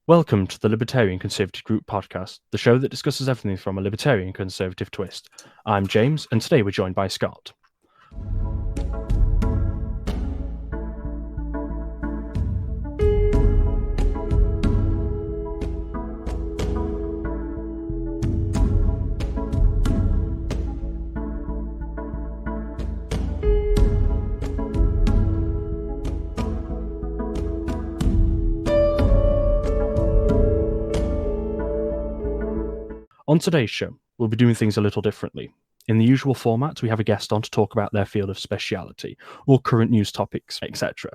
Welcome to the Libertarian Conservative Group podcast, the show that discusses everything from a libertarian conservative twist. I'm James, and today we're joined by Scott. On today's show, we'll be doing things a little differently. In the usual format, we have a guest on to talk about their field of speciality, or current news topics, etc.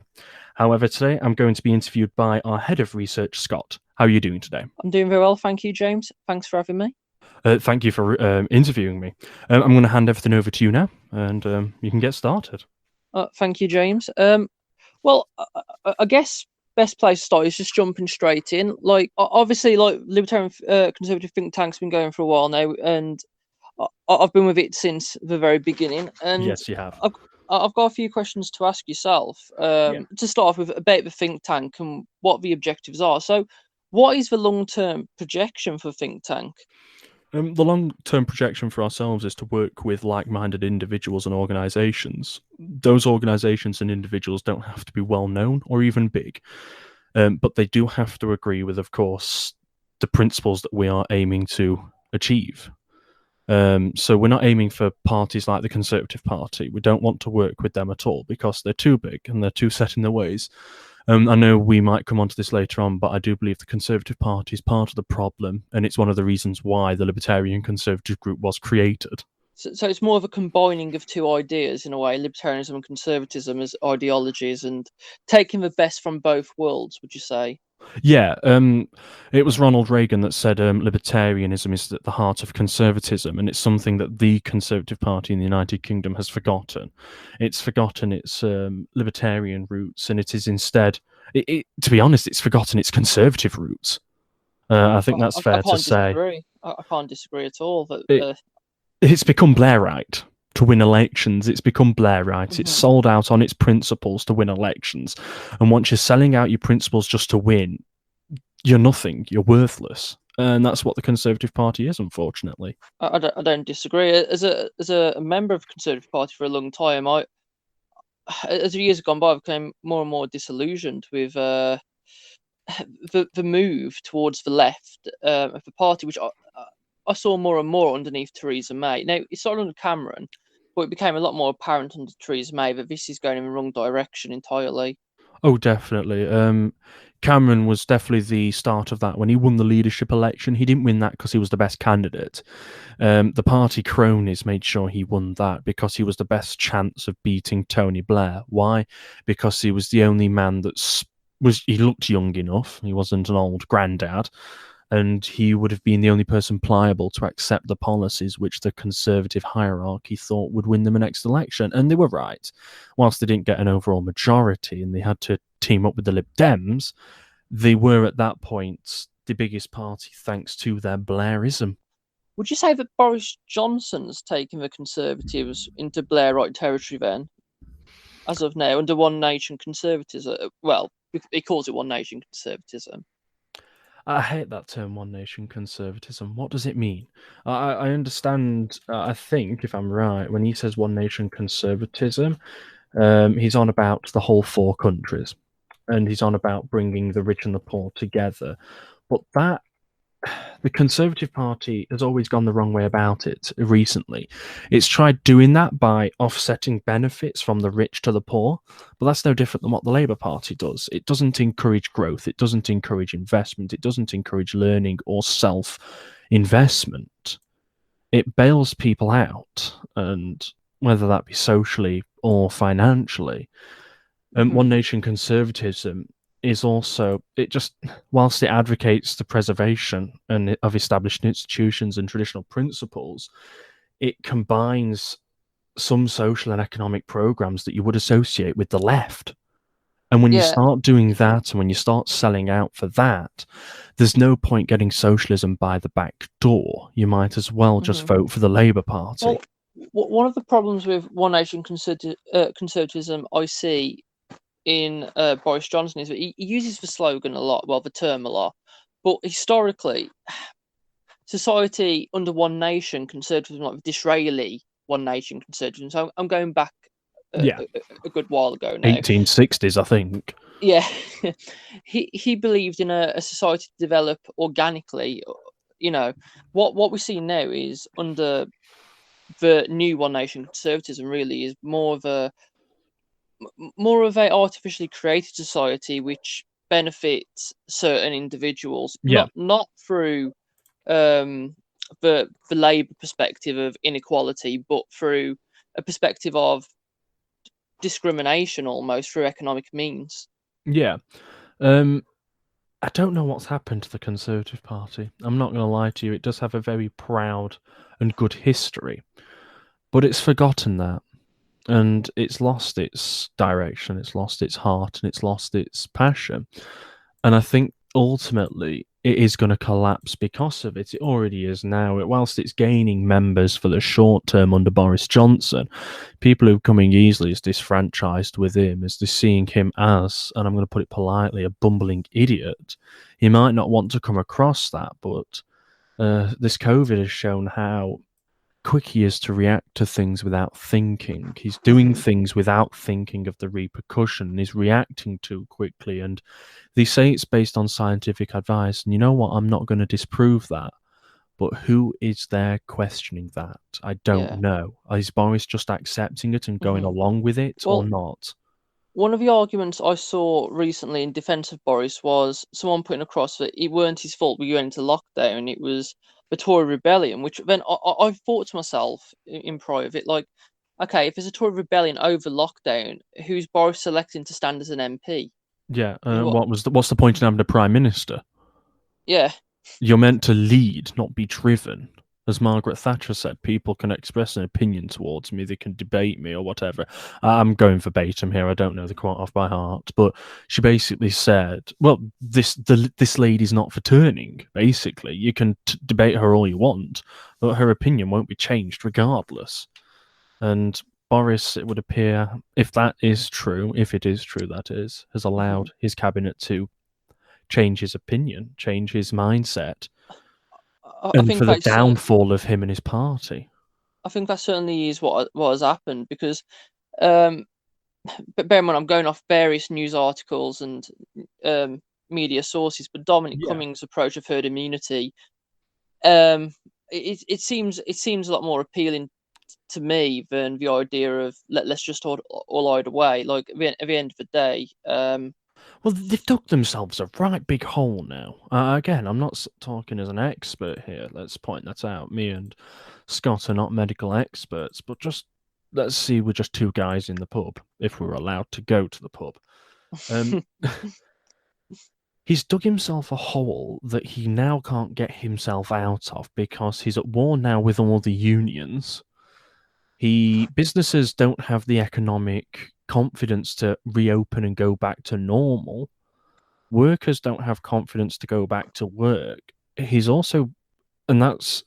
However, today I'm going to be interviewed by our head of research, Scott. How are you doing today? I'm doing very well, thank you, James. Thanks for having me. Thank you for interviewing me. I'm going to hand everything over to you now, and you can get started. Thank you, James. Well, I guess best place to start is just jumping straight in. Like, obviously, like Libertarian Conservative think tank's been going for a while now, and I've been with it since the very beginning. And yes, you have. I've got a few questions to ask yourself. To start off with, about the think tank and what the objectives are. So, what is the long-term projection for think tank? The long-term projection for ourselves is to work with like-minded individuals and organisations. Those organisations and individuals don't have to be well-known or even big, but they do have to agree with, of course, the principles that we are aiming to achieve. So we're not aiming for parties like the Conservative Party. We don't want to work with them at all because they're too big and they're too set in their ways. I know we might come onto this later on, but I do believe the Conservative Party is part of the problem, and it's one of the reasons why the Libertarian Conservative Group was created. So it's more of a combining of two ideas in a way, libertarianism and conservatism as ideologies, and taking the best from both worlds, would you say? Yeah, it was Ronald Reagan that said libertarianism is at the heart of conservatism, and it's something that the Conservative Party in the United Kingdom has forgotten. It's forgotten its libertarian roots, and it is instead, to be honest, it's forgotten its conservative roots. I think that's fair to say. I can't disagree at all. It's become Blairite to win elections. It's become Blairite. Mm-hmm. It's sold out on its principles to win elections. And once you're selling out your principles just to win, you're nothing. You're worthless. And that's what the Conservative Party is, unfortunately. I don't disagree. As a member of the Conservative Party for a long time, as the years have gone by, I became more and more disillusioned with the move towards the left of the party, which I saw more and more underneath Theresa May. Now, it started under Cameron, but it became a lot more apparent under Theresa May that this is going in the wrong direction entirely. Oh, definitely. Cameron was definitely the start of that. When he won the leadership election, he didn't win that because he was the best candidate. The party cronies made sure he won that because he was the best chance of beating Tony Blair. Why? Because he was the only man he looked young enough. He wasn't an old granddad. And he would have been the only person pliable to accept the policies which the Conservative hierarchy thought would win them a next election. And they were right. Whilst they didn't get an overall majority and they had to team up with the Lib Dems, they were at that point the biggest party thanks to their Blairism. Would you say that Boris Johnson's taken the Conservatives into Blairite territory then, as of now, under One Nation conservatism? Well, he calls it One Nation conservatism. I hate that term, one nation conservatism. What does it mean? I understand, I think, if I'm right, when he says one nation conservatism, he's on about the whole four countries. And he's on about bringing the rich and the poor together. But the Conservative Party has always gone the wrong way about it recently. It's tried doing that by offsetting benefits from the rich to the poor, but that's no different than what the Labour Party does. It doesn't encourage growth. It doesn't encourage investment. It doesn't encourage learning or self-investment. It bails people out, and whether that be socially or financially. One nation conservatism is also, whilst it advocates the preservation of established institutions and traditional principles, it combines some social and economic programs that you would associate with the left. And when you start doing that, and when you start selling out for that, there's no point getting socialism by the back door. You might as well just vote for the Labour Party. Well, one of the problems with One Nation conservatism I see in Boris Johnson is that he uses the slogan a lot, well, the term a lot, But historically, society under one nation conservatism, like Disraeli one nation conservatism. So I'm going back Yeah, a good while ago now. 1860s, I think. Yeah, he believed in a society to develop organically. You know, what we see now is under the new one nation conservatism really is more of a artificially created society which benefits certain individuals, Yeah, not through um, the labour perspective of inequality, but through a perspective of discrimination almost through economic means. yeah. I don't know what's happened to the Conservative Party. I'm not going to lie to you. It does have a very proud and good history, but it's forgotten that. And it's lost its direction, it's lost its heart, and it's lost its passion. And I think ultimately it is going to collapse because of it. It already is now. Whilst it's gaining members for the short term under Boris Johnson, people who are coming easily as disfranchised with him, as they're seeing him as, and I'm going to put it politely, a bumbling idiot. He might not want to come across that, but this COVID has shown how quick he is to react to things without thinking. He's doing things without thinking of the repercussion, and he's reacting too quickly. And they say it's based on scientific advice. And you know what? I'm not going to disprove that. But who is there questioning that? I don't Yeah. know. Is Boris just accepting it and going Mhm. along with it or Well, not? one of the arguments I saw recently in defence of Boris was someone putting across that it weren't his fault we went into lockdown. It was the Tory rebellion, which then I thought to myself in private, like, okay, if there's a Tory rebellion over lockdown, who's Boris selecting to stand as an MP? Yeah. You know what? What's the point in having a prime minister? Yeah, You're meant to lead, not be driven. As Margaret Thatcher said, people can express an opinion towards me, they can debate me or whatever. I'm going verbatim here, I don't know the quote off by heart, but she basically said, well, this lady's not for turning, basically. You can debate her all you want, but her opinion won't be changed regardless. And Boris, it would appear, if that is true, if it is true, that is, has mhm. allowed his cabinet to change his opinion, change his mindset, I and think for the that's downfall of him and his party. I think that certainly is what has happened because um, but bear in mind I'm going off various news articles and um, media sources, but Dominic Yeah. Cummings' approach of herd immunity, um, it seems a lot more appealing to me than the idea of let's just all hide away. Like at the end of the day, Well, they've dug themselves a right big hole now. Again, I'm not talking as an expert here. Let's point that out. Me and Scott are not medical experts, but just let's see, we're just two guys in the pub, if we're allowed to go to the pub. Um, he's dug himself a hole that he now can't get himself out of because he's at war now with all the unions. Businesses don't have the economic confidence to reopen and go back to normal. Workers don't have confidence to go back to work. He's also, and that's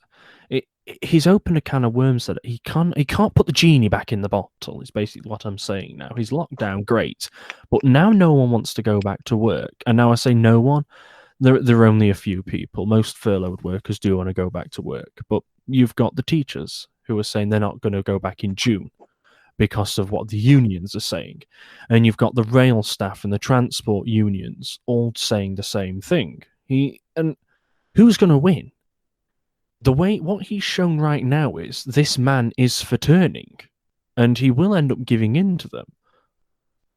it, he's opened a can of worms that he can't put the genie back in the bottle. Is basically what I'm saying now. He's locked down, great, but now no one wants to go back to work. And now I say no one. There are only a few people. Most furloughed workers do want to go back to work, but you've got the teachers who are saying they're not going to go back in June because of what the unions are saying. And you've got the rail staff and the transport unions all saying the same thing. And who's going to win? The way what he's shown right now is this man is for turning, and he will end up giving in to them.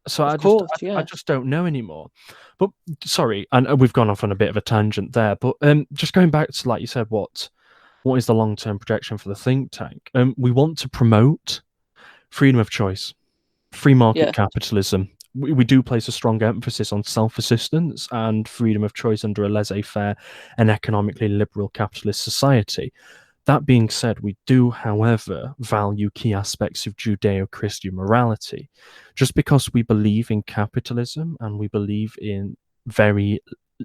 So of course, I yeah, just don't know anymore. But sorry, and we've gone off on a bit of a tangent there. But just going back to like you said, what is the long term projection for the think tank? We want to promote freedom of choice, free market yeah. capitalism. We do place a strong emphasis on self assistance and freedom of choice under a laissez faire and economically liberal capitalist society. That being said, we do, however, value key aspects of Judeo Christian morality. Just because we believe in capitalism and we believe in very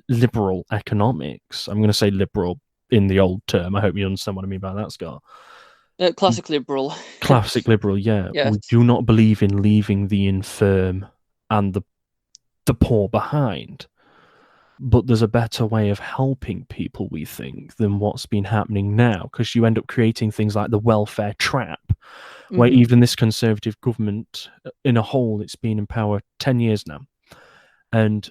liberal economics, I'm going to say liberal in the old term. I hope you understand what I mean by that, Scott. Classic liberal. Classic liberal, yeah. Yes. We do not believe in leaving the infirm and the poor behind. but there's a better way of helping people, we think, than what's been happening now, because you end up creating things like the welfare trap, where Hmm. even this Conservative government, in a whole, it's been in power 10 years now, and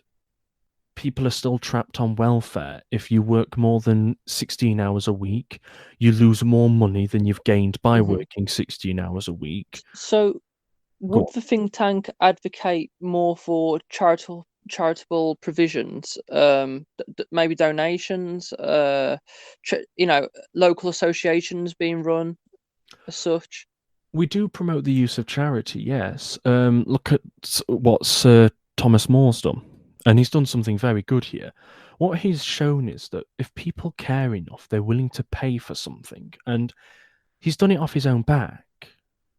people are still trapped on welfare. If you work more than 16 hours a week, you lose more money than you've gained by Hmm. working 16 hours a week. So, Go would on. the think tank advocate more for charitable provisions, maybe donations, local associations being run as such? We do promote the use of charity, yes. Look at what Sir Thomas More's done, and he's done something very good here. What he's shown is that if people care enough, they're willing to pay for something, and he's done it off his own back.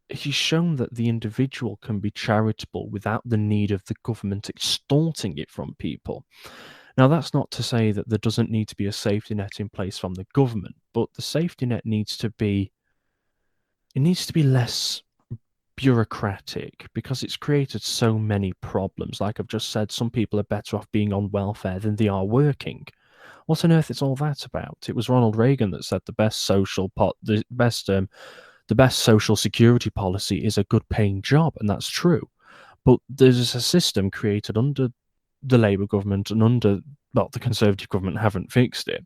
He's shown that the individual can be charitable without the need of the government extorting it from people. Now, that's not to say that there doesn't need to be a safety net in place from the government, but the safety net needs to be, it needs to be less bureaucratic, because it's created so many problems. Like I've just said, some people are better off being on welfare than they are working. What on earth is all that about? It was Ronald Reagan that said the best social security policy is a good paying job, and that's true. But there's a system created under the Labour government and under, well, the Conservative government haven't fixed it,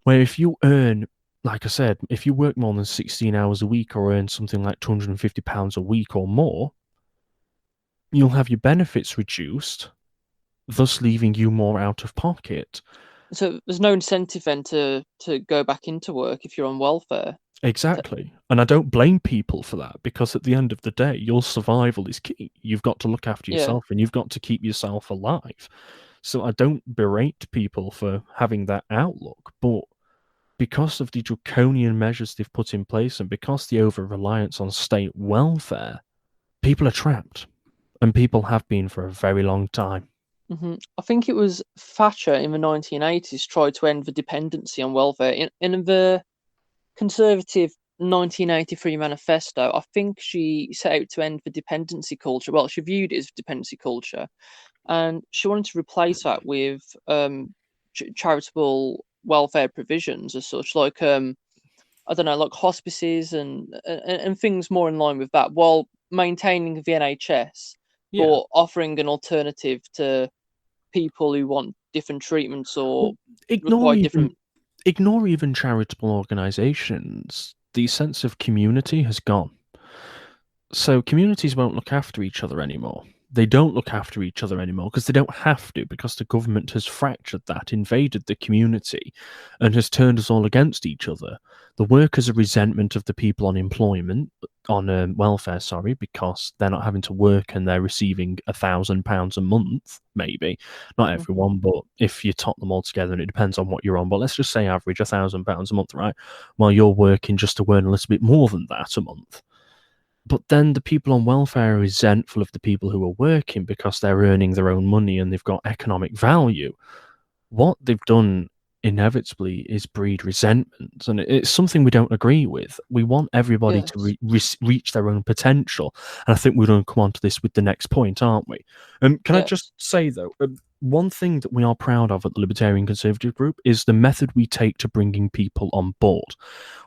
where if you earn, like I said, if you work more than 16 hours a week or earn something like £250 a week or more, you'll have your benefits reduced, thus leaving you more out of pocket. So there's no incentive then to go back into work if you're on welfare. Exactly. And I don't blame people for that, because at the end of the day, your survival is key. You've got to look after Yeah. yourself and you've got to keep yourself alive. So I don't berate people for having that outlook, but because of the draconian measures they've put in place and because the over reliance on state welfare, people are trapped. And people have been for a very long time. I think it was Thatcher in the 1980s tried to end the dependency on welfare. In the Conservative 1983 manifesto, I think she set out to end the dependency culture. Well, she viewed it as dependency culture, and she wanted to replace that with charitable welfare provisions as such, like I don't know, like hospices and things more in line with that, while maintaining the NHS, Yeah. but offering an alternative to people who want different treatments or Well, ignore require even different. ignore even charitable organisations. The sense of community has gone. So communities won't look after each other anymore. They don't look after each other anymore because they don't have to, because the government has fractured that, invaded the community, and has turned us all against each other. The workers are resentment of the people on employment, on welfare, sorry, because they're not having to work and they're receiving £1,000 a month, maybe. Not Mhm. everyone, but if you top them all together, and it depends on what you're on, but let's just say average £1,000 a month, right? While you're working just to earn a little bit more than that a month. But then the people on welfare are resentful of the people who are working because they're earning their own money and they've got economic value. What they've done inevitably is breed resentment, and it's something we don't agree with. We want everybody to Yes. reach their own potential, and I think we're going to come on to this with the next point, aren't we? Can I just Yes. say though, one thing that we are proud of at the Libertarian Conservative Group is the method we take to bringing people on board.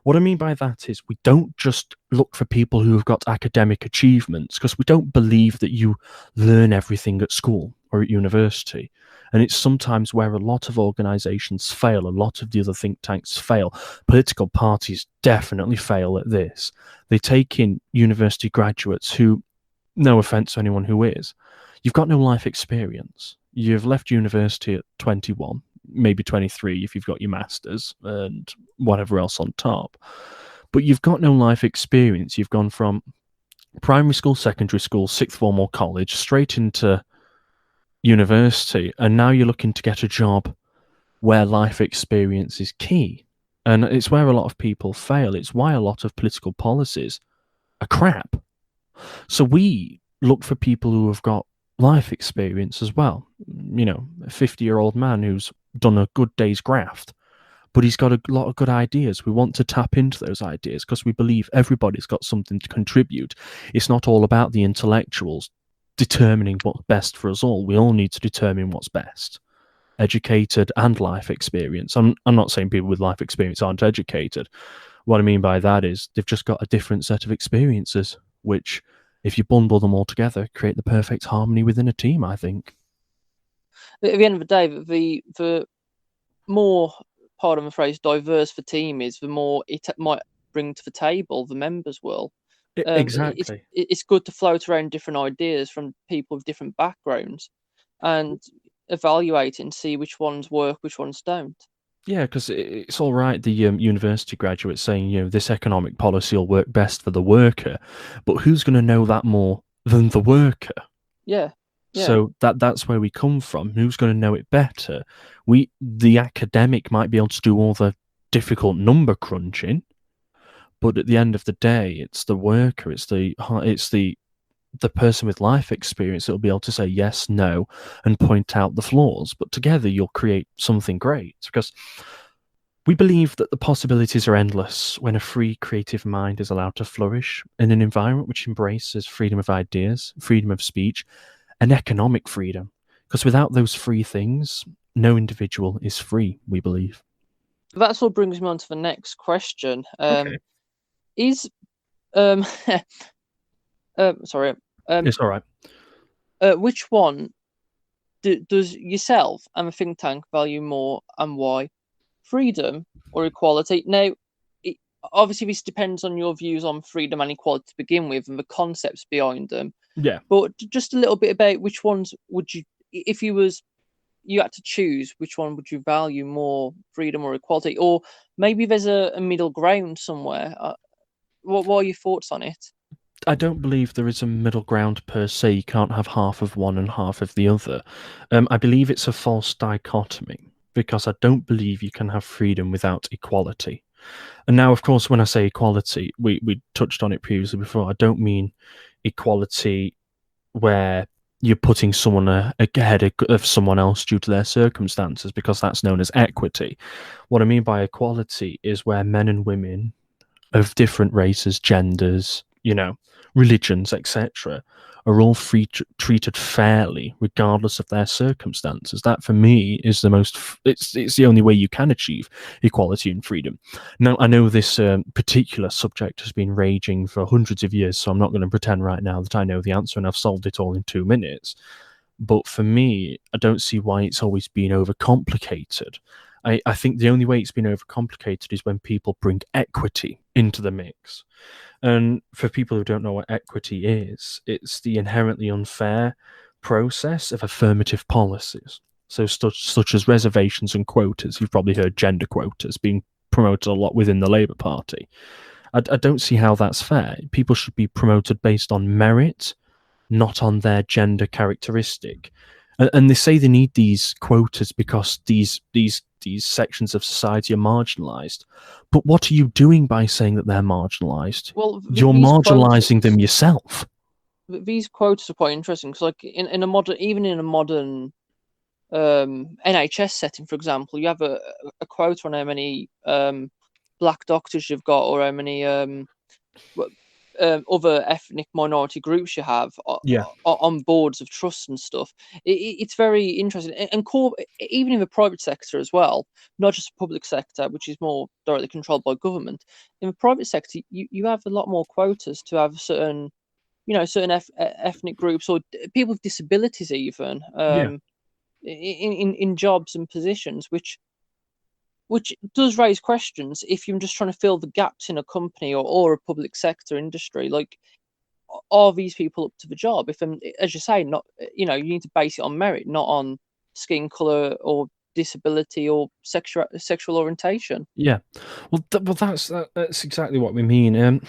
What I mean by that is we don't just look for people who have got academic achievements, because we don't believe that you learn everything at school or at university. And it's sometimes where a lot of organizations fail, a lot of the other think tanks fail. Political parties definitely fail at this. They take in university graduates who, no offense to anyone who is, you've got no life experience. You've left university at 21, maybe 23 if you've got your masters and whatever else on top. But you've got no life experience. You've gone from primary school, secondary school, sixth form or college straight into university, and now you're looking to get a job where life experience is key. And it's where a lot of people fail. It's why a lot of political policies are crap. So we look for people who have got life experience as well. You know, a 50-year-old man who's done a good day's graft, but he's got a lot of good ideas. We want to tap into those ideas because we believe everybody's got something to contribute. It's not all about the intellectuals determining what's best for us all. We all need to determine what's best. educated and life experience. I'm not saying people with life experience aren't educated. What I mean by that is they've just got a different set of experiences, which, if you bundle them all together, create the perfect harmony within a team, I think. At the end of the day, the more, pardon the phrase, diverse the team is, the more it might bring to the table the members will. Exactly. It's good to float around different ideas from people with different backgrounds and evaluate and see which ones work, which ones don't. Yeah, because it's all right, the university graduates saying, this economic policy will work best for the worker, but who's going to know that more than the worker? Yeah, yeah. So that's where we come from. Who's going to know it better? The academic might be able to do all the difficult number crunching, but at the end of the day, it's the worker, it's the person with life experience that will be able to say yes, no, and point out the flaws. But together, you'll create something great, because we believe that the possibilities are endless when a free, creative mind is allowed to flourish in an environment which embraces freedom of ideas, freedom of speech, and economic freedom. Because without those three things, no individual is free, we believe. That's what brings me on to the next question. Okay. Is sorry, It's all right. which one does yourself and the think tank value more, and why? Freedom or equality? Now, it, obviously, this depends on your views on freedom and equality to begin with, and the concepts behind them. Yeah. But just a little bit about which ones would you, if you had to choose, which one would you value more, freedom or equality? Or maybe there's a middle ground somewhere. What are your thoughts on it? I don't believe there is a middle ground per se. You can't have half of one and half of the other. I believe it's a false dichotomy, because I don't believe you can have freedom without equality. And now, of course, when I say equality, we touched on it previously before. I don't mean equality where you're putting someone ahead of someone else due to their circumstances, because that's known as equity. What I mean by equality is where men and women of different races, genders, religions, etc., are all treated fairly, regardless of their circumstances. That, for me, is the most. It's the only way you can achieve equality and freedom. Now, I know this particular subject has been raging for hundreds of years, so I'm not going to pretend right now that I know the answer and I've solved it all in 2 minutes. But for me, I don't see why it's always been overcomplicated. I think the only way it's been overcomplicated is when people bring equity into the mix. And for people who don't know what equity is, it's the inherently unfair process of affirmative policies. So, such as reservations and quotas. You've probably heard gender quotas being promoted a lot within the Labour Party. I don't see how that's fair. People should be promoted based on merit, not on their gender characteristic. And they say they need these quotas because these sections of society are marginalized. But what are you doing by saying that they're marginalized? Well, You're marginalizing them yourself. these quotes are quite interesting because, like, in a modern, even in a modern NHS setting, for example, you have a quote on how many black doctors you've got, or how many other ethnic minority groups you have Yeah. on boards of trusts and stuff. It's very interesting, and even in the private sector as well, not just the public sector, which is more directly controlled by government. In the private sector, you have a lot more quotas to have certain, certain ethnic groups or people with disabilities, even Yeah. in jobs and positions, which does raise questions if you're just trying to fill the gaps in a company or a public sector industry. Like, are these people up to the job? If, as you say, not, you need to base it on merit, not on skin color or disability or sexual orientation. Yeah. Well, that's exactly what we mean.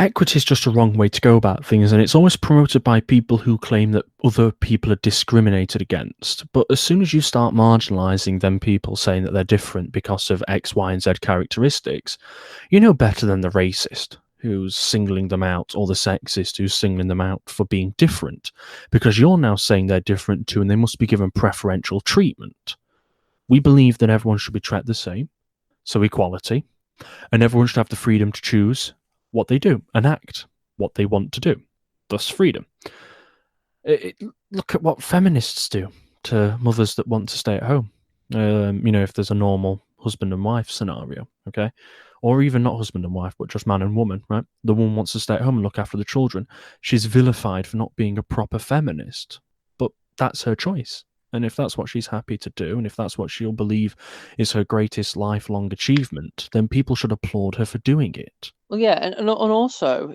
Equity is just a wrong way to go about things, and it's always promoted by people who claim that other people are discriminated against. But as soon as you start marginalizing them people saying that they're different because of X, Y, and Z characteristics, you know better than the racist who's singling them out, or the sexist who's singling them out for being different, because you're now saying they're different too and they must be given preferential treatment. We believe that everyone should be treated the same, so equality, and everyone should have the freedom to choose what they do and act what they want to do, thus freedom. Look at what feminists do. to mothers that want to stay at home. If there's a normal husband and wife scenario, okay, or even not husband and wife, but just man and woman, right? The woman wants to stay at home and look after the children. She's vilified for not being a proper feminist, but that's her choice. And if that's what she's happy to do, and if that's what she'll believe is her greatest lifelong achievement, then people should applaud her for doing it. Well, yeah, and also,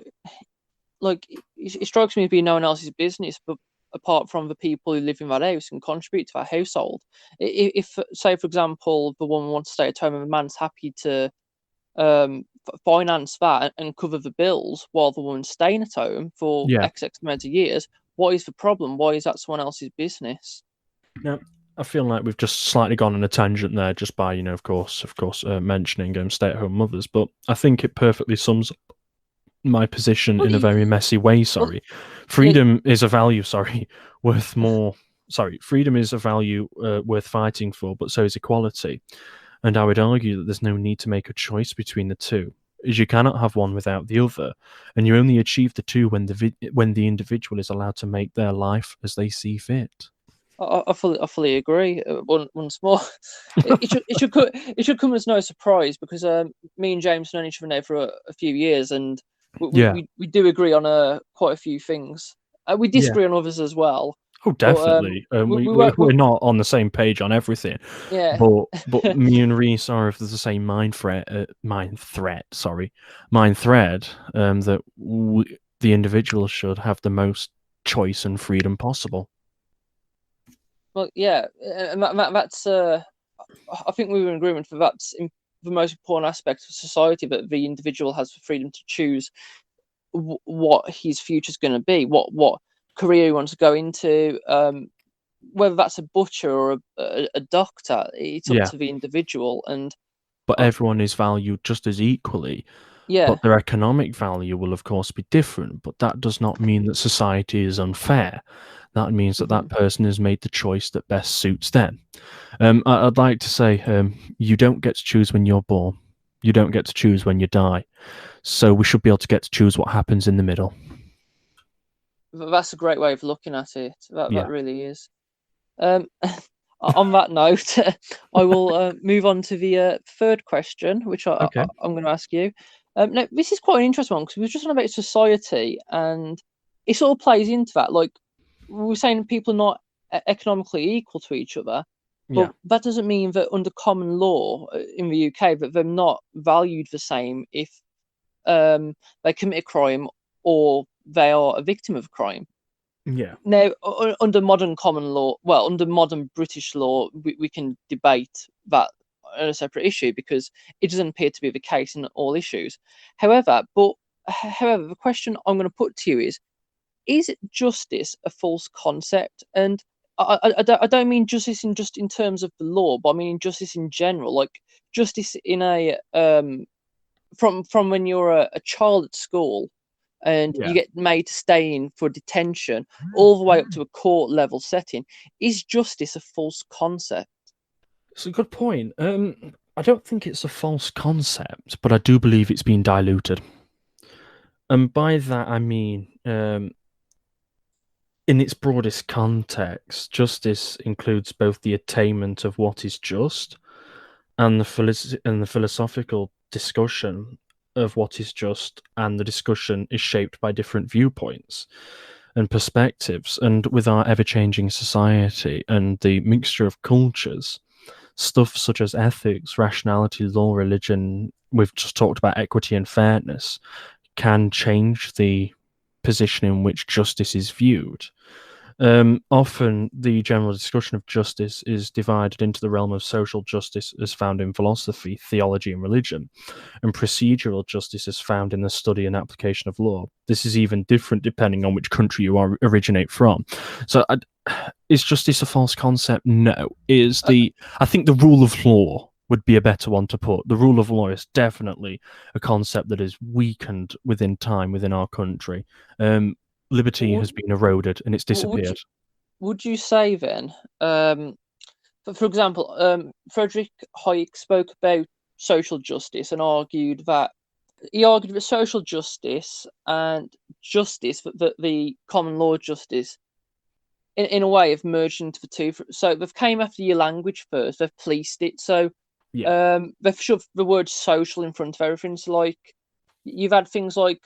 like, it strikes me as being no one else's business, but apart from the people who live in that house and contribute to that household. If say, for example, the woman wants to stay at home and the man's happy to finance that and cover the bills while the woman's staying at home for Yeah. X amount of years, what is the problem? Why is that someone else's business? Now, I feel like we've just slightly gone on a tangent there, just by of course, mentioning stay-at-home mothers. But I think it perfectly sums up my position Well, in a very messy way. well, Freedom is a value. Worth more. Freedom is a value worth fighting for, but so is equality. And I would argue that there's no need to make a choice between the two, as you cannot have one without the other, and you only achieve the two when the individual is allowed to make their life as they see fit. I fully agree. Once more, it should come as no surprise because me and James have known each other now for a few years, and Yeah, we do agree on quite a few things. We yeah. disagree on others as well. Oh, But definitely. we won't. We're not on the same page on everything, Yeah, but me and Reese are of the same mind thread. That the individual should have the most choice and freedom possible. well, yeah, and that's. I think we were in agreement that that's the most important aspect of society, that the individual has the freedom to choose what his future is going to be, what career he wants to go into, whether that's a butcher or a doctor. It's up Yeah, to the individual, and but uh, everyone is valued just as equally. yeah. But their economic value will, of course, be different. But that does not mean that society is unfair. That means that Mhm. that person has made the choice that best suits them. I'd like to say, you don't get to choose when you're born. You don't get to choose when you die. So we should be able to get to choose what happens in the middle. That's a great way of looking at it. That Yeah. really is. Um, on that note, I will move on to the third question, which Okay. I'm going to ask you. Now, this is quite an interesting one because we were just on about society, and it sort of plays into that. Like, we were saying, people are not economically equal to each other, but Yeah. that doesn't mean that under common law in the UK that they're not valued the same if they commit a crime or they are a victim of a crime. Yeah. Now, under modern common law, well, under modern British law, we can debate that on a separate issue because it doesn't appear to be the case in all issues. However, the question I'm going to put to you is justice a false concept? And I don't mean justice in just in terms of the law, but I mean justice in general, like justice in a from when you're a child at school and you Yeah. get made to stay in for detention all the way up to a court level setting. Is justice a false concept? It's a good point. I don't think it's a false concept, but I do believe it's been diluted. And by that I mean, in its broadest context, justice includes both the attainment of what is just and the philosophical discussion of what is just, and the discussion is shaped by different viewpoints and perspectives. And with our ever-changing society and the mixture of cultures, stuff such as ethics, rationality, law, religion, we've just talked about equity and fairness, can change the position in which justice is viewed. Often, the general discussion of justice is divided into the realm of social justice as found in philosophy, theology, and religion, and procedural justice as found in the study and application of law. This is even different depending on which country you originate from. So, is justice a false concept? No. I think the rule of law would be a better one to put. The rule of law is definitely a concept that is weakened within time within our country. Liberty has Would been eroded and it's would disappeared. would you say then, for example, Frederick Hayek spoke about social justice and argued that social justice and justice, that the common law justice in a way, have merged into the two. So they've came after your language first. They've policed it. So Yeah, they've shoved the word social in front of everything. So like you've had things like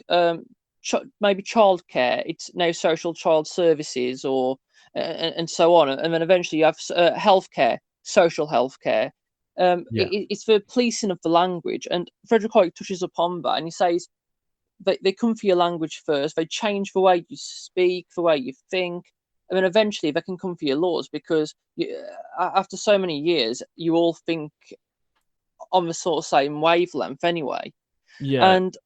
maybe childcare. It's now social child services, or and so on. And then eventually you have healthcare, social healthcare. yeah, It's the policing of the language. And Frederick Hayek touches upon that, and he says they come for your language first. They change the way you speak, the way you think, and then eventually they can come for your laws, because after so many years, you all think on the sort of same wavelength anyway. yeah. And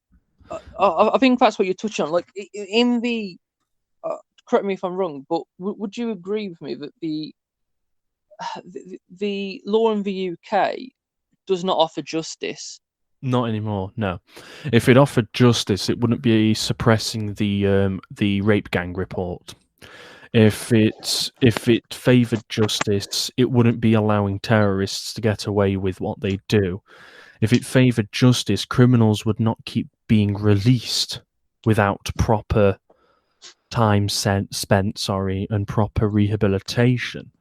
I think that's what you're touching on. Like in the correct me if I'm wrong, but would you agree with me that the law in the UK does not offer justice? Not anymore. No. If it offered justice, it wouldn't be suppressing the rape gang report. If it favoured justice, it wouldn't be allowing terrorists to get away with what they do. If it favoured justice, criminals would not keep being released without proper time spent, and proper rehabilitation.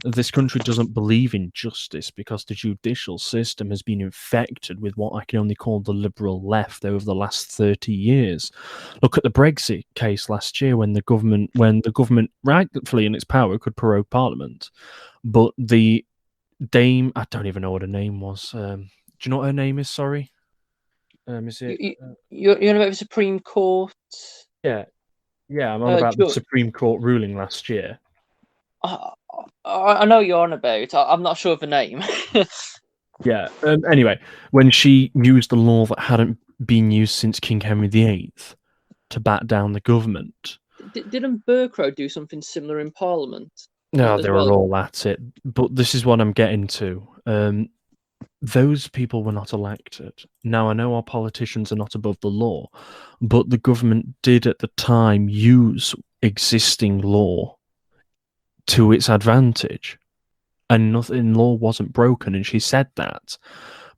This country doesn't believe in justice because the judicial system has been infected with what I can only call the liberal left over the last 30 years. Look at the Brexit case last year, when the government rightfully in its power could prorogue Parliament, but the Dame, I don't even know what her name was. Do you know what her name is? Sorry, is You, it? you, you're on about the Supreme Court Yeah, yeah. I'm on about the judge. Supreme Court ruling last year. I, I know you're on about. I'm not sure of the name. Yeah. Anyway, when she used the law that hadn't been used since King Henry VIII to bat down the government. Didn't Burkrow do something similar in Parliament No, as they were well? all at it. But this is what I'm getting to. Those people were not elected. Now, I know our politicians are not above the law, but the government did at the time use existing law to its advantage. And nothing law wasn't broken, and she said that.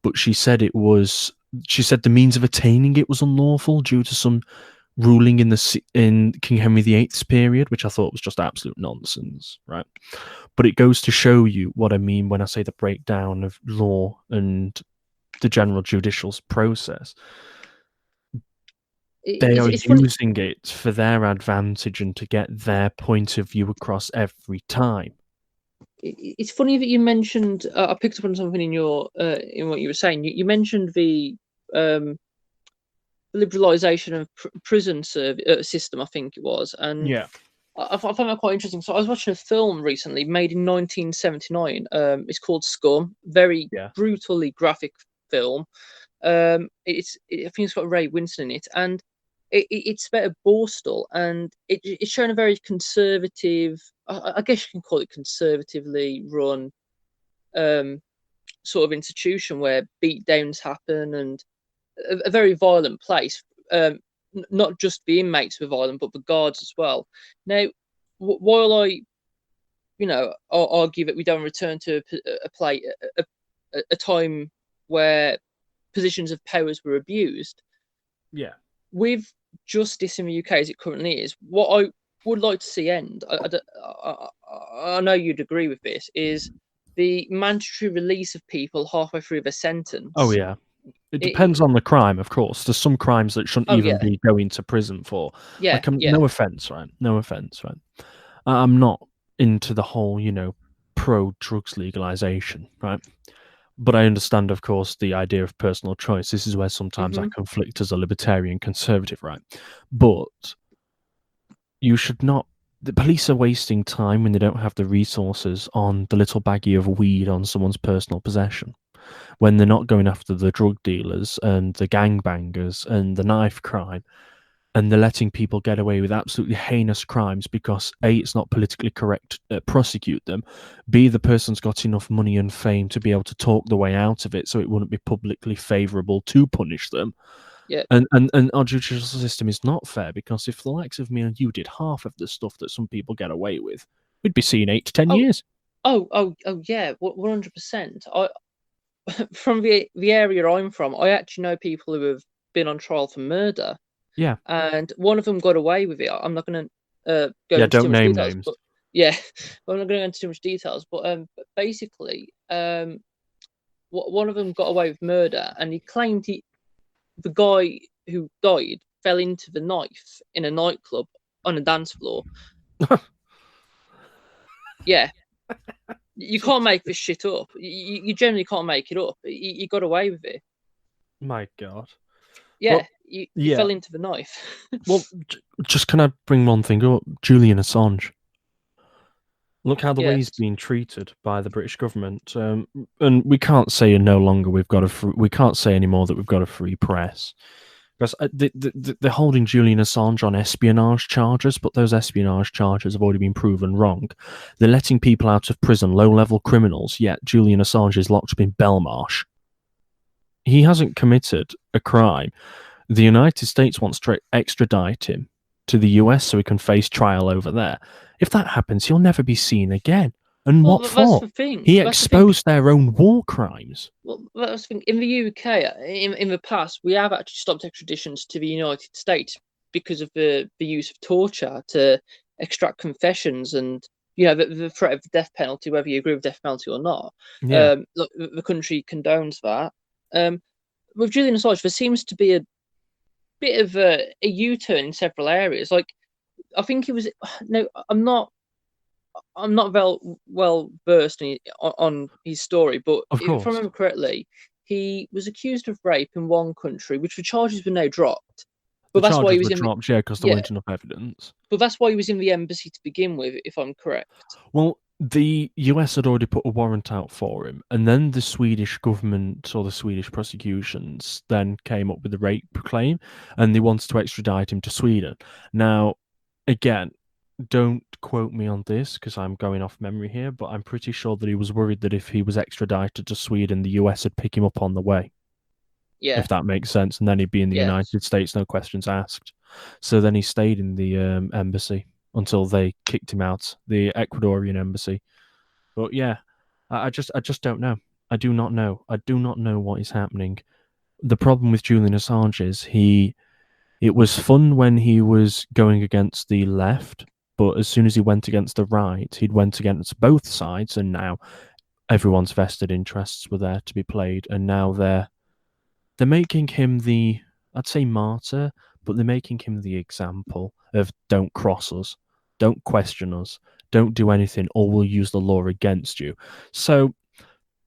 But she said the means of attaining it was unlawful due to some ruling in King Henry VIII's period, which I thought was just absolute nonsense, right? But it goes to show you what I mean when I say the breakdown of law and the general judicial process. They are It's funny. using it for their advantage and to get their point of view across every time. It's funny that you mentioned. I picked up on something in your in what you were saying. You mentioned the um, liberalisation of prison system, I think it was, and Yeah, I found that quite interesting. So I was watching a film recently made in 1979. It's called Scum. Very yeah, brutally graphic film. I think it's got Ray Winston in it, and it's about a Borstal, and it's showing a very conservative. I guess you can call it conservatively run um, sort of institution where beatdowns happen, and a very violent place. Not just the inmates were violent, but the guards as well. Now, while I'll argue that we don't return to a time where positions of powers were abused, yeah. with justice in the UK as it currently is, what I would like to see end, I know you'd agree with this, is the mandatory release of people halfway through their Oh, sentence. yeah. It It, depends on the crime, of course. There's some crimes that shouldn't oh even yeah, be going to prison for. yeah, Like, yeah. no offense, right? No offense, right? I'm not into the whole, pro drugs legalization, right? But I understand, of course, the idea of personal choice. This is where sometimes I Hmm. conflict as a libertarian conservative, right? But you should not. The police are wasting time when they don't have the resources on the little baggie of weed on someone's personal possession, when they're not going after the drug dealers and the gangbangers and the knife crime, and they're letting people get away with absolutely heinous crimes because A, it's not politically correct to prosecute them, B, the person's got enough money and fame to be able to talk the way out of it, so it wouldn't be publicly favourable to punish them. Yeah. And our judicial system is not fair, because if the likes of me and you did half of the stuff that some people get away with, we'd be seeing 8 to 10 years. Oh, yeah, 100%. I from the area I'm from, I actually know people who have been on trial for murder, Yeah. and one of them got away with it. I'm not going to go Yeah, into too don't much name details, names. but yeah, I'm not going to go into too much details, but basically, one of them got away with murder, and he claimed the guy who died fell into the knife in a nightclub on a dance floor. Yeah, you can't make this shit up. You generally can't make it up. You got away with it. My God. Yeah, Well, you yeah. fell into the knife. Well, just can I bring one thing up? Julian Assange. Look how the way he's Yes. being treated by the British government, and we can't say no longer we can't say anymore that we've got a free press, because they're holding Julian Assange on espionage charges, but those espionage charges have already been proven wrong. They're letting people out of prison, low-level criminals, yet Julian Assange is locked up in Belmarsh. He hasn't committed a crime. The United States wants to extradite him to the US so he can face trial over there. If that happens, he'll never be seen again. And Well, what that's for? the thing. He That's the thing. exposed their own war crimes. Well, that's the thing. In the UK, in the past, we have actually stopped extraditions to the United States because of the use of torture to extract confessions and the threat of the death penalty, whether you agree with death penalty or not. Yeah, Look, the country condones that. With Julian Assange, there seems to be a bit of a U-turn in several areas. Like, I think it was no, I'm not well versed on his story, but of if I course. remember correctly, he was accused of rape in one country, which the charges were now dropped. The But that's why he charges was were in the dropped, yeah, because there yeah, weren't enough evidence. but that's why he was in the embassy to begin with, if I'm correct. Well, the US had already put a warrant out for him, and then the Swedish government or the Swedish prosecutions then came up with the rape claim, and they wanted to extradite him to Sweden. Now, again, don't quote me on this because I'm going off memory here, but I'm pretty sure that he was worried that if he was extradited to Sweden, the US would pick him up on the way, Yeah, if that makes sense, and then he'd be in the yes. United States, no questions asked. So then he stayed in the embassy until they kicked him out, the Ecuadorian embassy. But yeah, I just don't know. I do not know. I do not know what is happening. The problem with Julian Assange is it was fun when he was going against the left, but as soon as he went against the right, he'd went against both sides, and now everyone's vested interests were there to be played, and now they're making him the, I'd say, martyr, but they're making him the example of don't cross us, don't question us, don't do anything, or we'll use the law against you. So,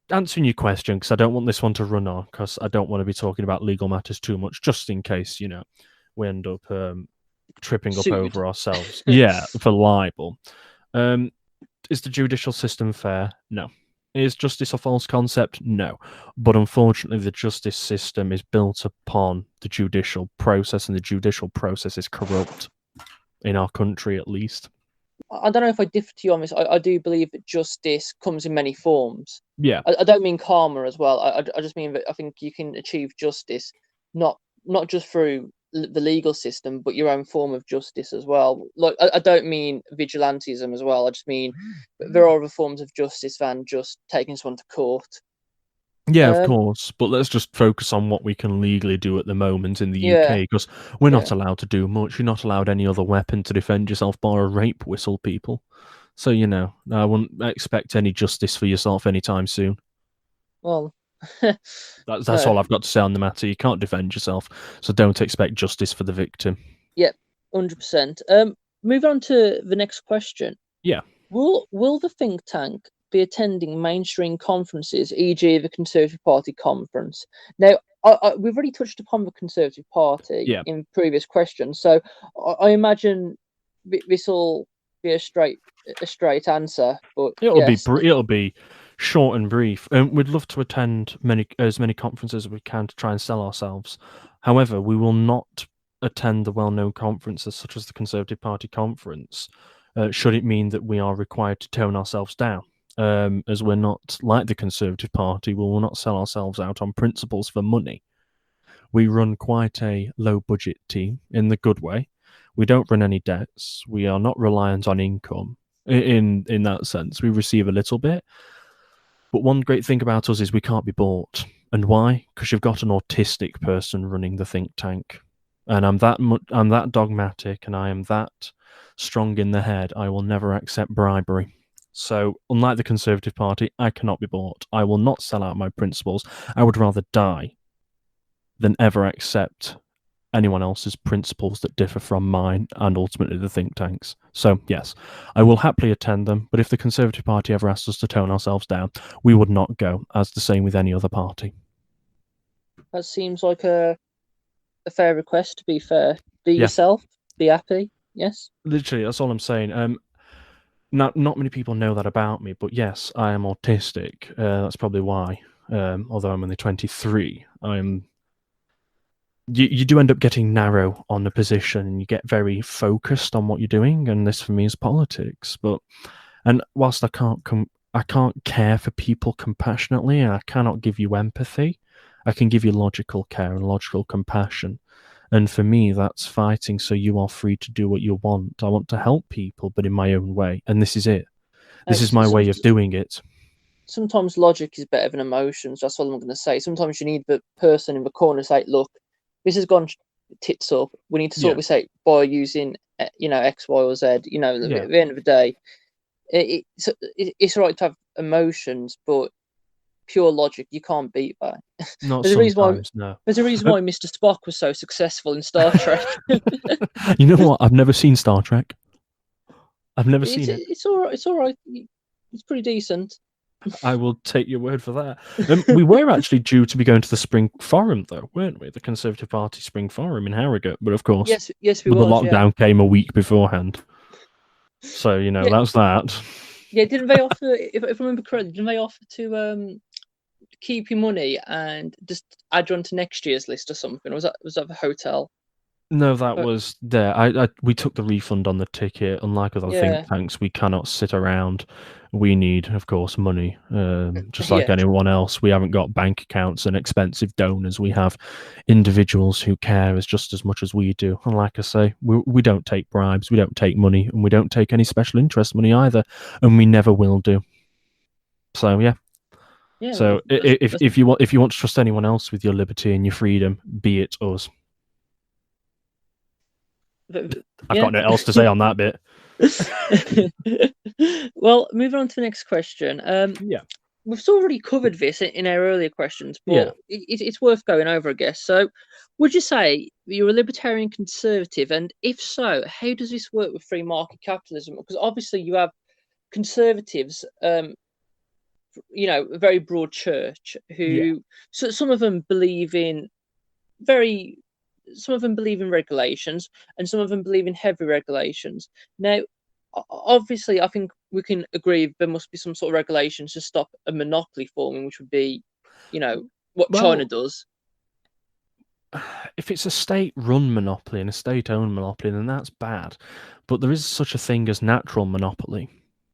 answering your question, because I don't want this one to run on, because I don't want to be talking about legal matters too much, just in case, we end up tripping up Sued. over ourselves. Yeah, for libel. Is the judicial system fair? No. Is justice a false concept? No. But unfortunately, the justice system is built upon the judicial process, and the judicial process is corrupt, in our country at least. I don't know if I differ to you on this. I do believe that justice comes in many forms. Yeah. I don't mean karma as well. I just mean that I think you can achieve justice not just through the legal system, but your own form of justice as well. Like, I don't mean vigilantism as well. I just mean there are other forms of justice than just taking someone to court. Yeah, of Um, course. But let's just focus on what we can legally do at the moment in the yeah, UK, because we're not yeah. allowed to do much. You're not allowed any other weapon to defend yourself bar a rape whistle, people. So, I wouldn't expect any justice for yourself anytime soon. Well, That's no, all I've got to say on the matter. You can't defend yourself, so don't expect justice for the victim. yeah, 100%. Move on to the next question. Yeah. Will the think tank be attending mainstream conferences, e.g., the Conservative Party conference? Now, we've already touched upon the Conservative Party Yeah. in previous questions, so I imagine this will be a straight answer. But yes, It'll be short and brief. We'd love to attend as many conferences as we can to try and sell ourselves. However, we will not attend the well-known conferences such as the Conservative Party conference. Should it mean that we are required to tone ourselves down? As we're not like the Conservative Party, we will not sell ourselves out on principles for money. We run quite a low-budget team in the good way. We don't run any debts. We are not reliant on income in that sense. We receive a little bit. But one great thing about us is we can't be bought. And why? Because you've got an autistic person running the think tank. And I'm that dogmatic, and I am that strong in the head. I will never accept bribery. So, unlike the Conservative Party, I cannot be bought. I will not sell out my principles. I would rather die than ever accept anyone else's principles that differ from mine and ultimately the think tanks. So, yes, I will happily attend them, but if the Conservative Party ever asked us to tone ourselves down, we would not go, as the same with any other party. That seems like a fair request, to be fair. Be Yeah. yourself, be happy, yes? Literally, that's all I'm saying. Not many people know that about me, but yes, I am autistic. That's probably why. Although I'm only 23, you do end up getting narrow on the position, and you get very focused on what you're doing. And this for me is politics. And whilst I can't care for people compassionately, and I cannot give you empathy, I can give you logical care and logical compassion. And for me, that's fighting so you are free to do what you want. I want to help people, but in my own way. And this is it. This is my way of doing it. Sometimes logic is better than emotions. That's all I'm going to say. Sometimes you need the person in the corner to say, look, this has gone tits up. We need to sort this out by using, X, Y, or Z. At the end of the day, it's right to have emotions, but pure logic, you can't beat that. Not There's sometimes, no. There's a reason why Mr. Spock was so successful in Star Trek. You know what? I've never seen Star Trek. I've never seen it. It's all right. It's all right. It's pretty decent. I will take your word for that. We were actually due to be going to the Spring Forum, though, weren't we? The Conservative Party Spring Forum in Harrogate. But of course, yes, we the were. lockdown came a week beforehand. So, that's that. Yeah, didn't they offer, if I remember correctly, didn't they offer to keep your money and just add you onto next year's list or something? Or was that the hotel? No, that was there. We took the refund on the ticket. Unlike other think tanks, we cannot sit around. We need, of course, money. Just like anyone else, we haven't got bank accounts and expensive donors. We have individuals who care just as much as we do. And like I say, we don't take bribes, we don't take money, and we don't take any special interest money either, and we never will do. So yeah. So if you want to trust anyone else with your liberty and your freedom, be it us. I've got nothing else to say on that bit. Well, moving on to the next question. We've already covered this in our earlier questions, but it's worth going over, I guess. So, would you say you're a libertarian conservative? And if so, how does this work with free market capitalism? Because obviously you have conservatives, a very broad church who, so some of them believe in regulations, and some of them believe in heavy regulations. Now, obviously, I think we can agree there must be some sort of regulations to stop a monopoly forming, which would be, what China does. If it's a state-run monopoly and a state-owned monopoly, then that's bad. But there is such a thing as natural monopoly,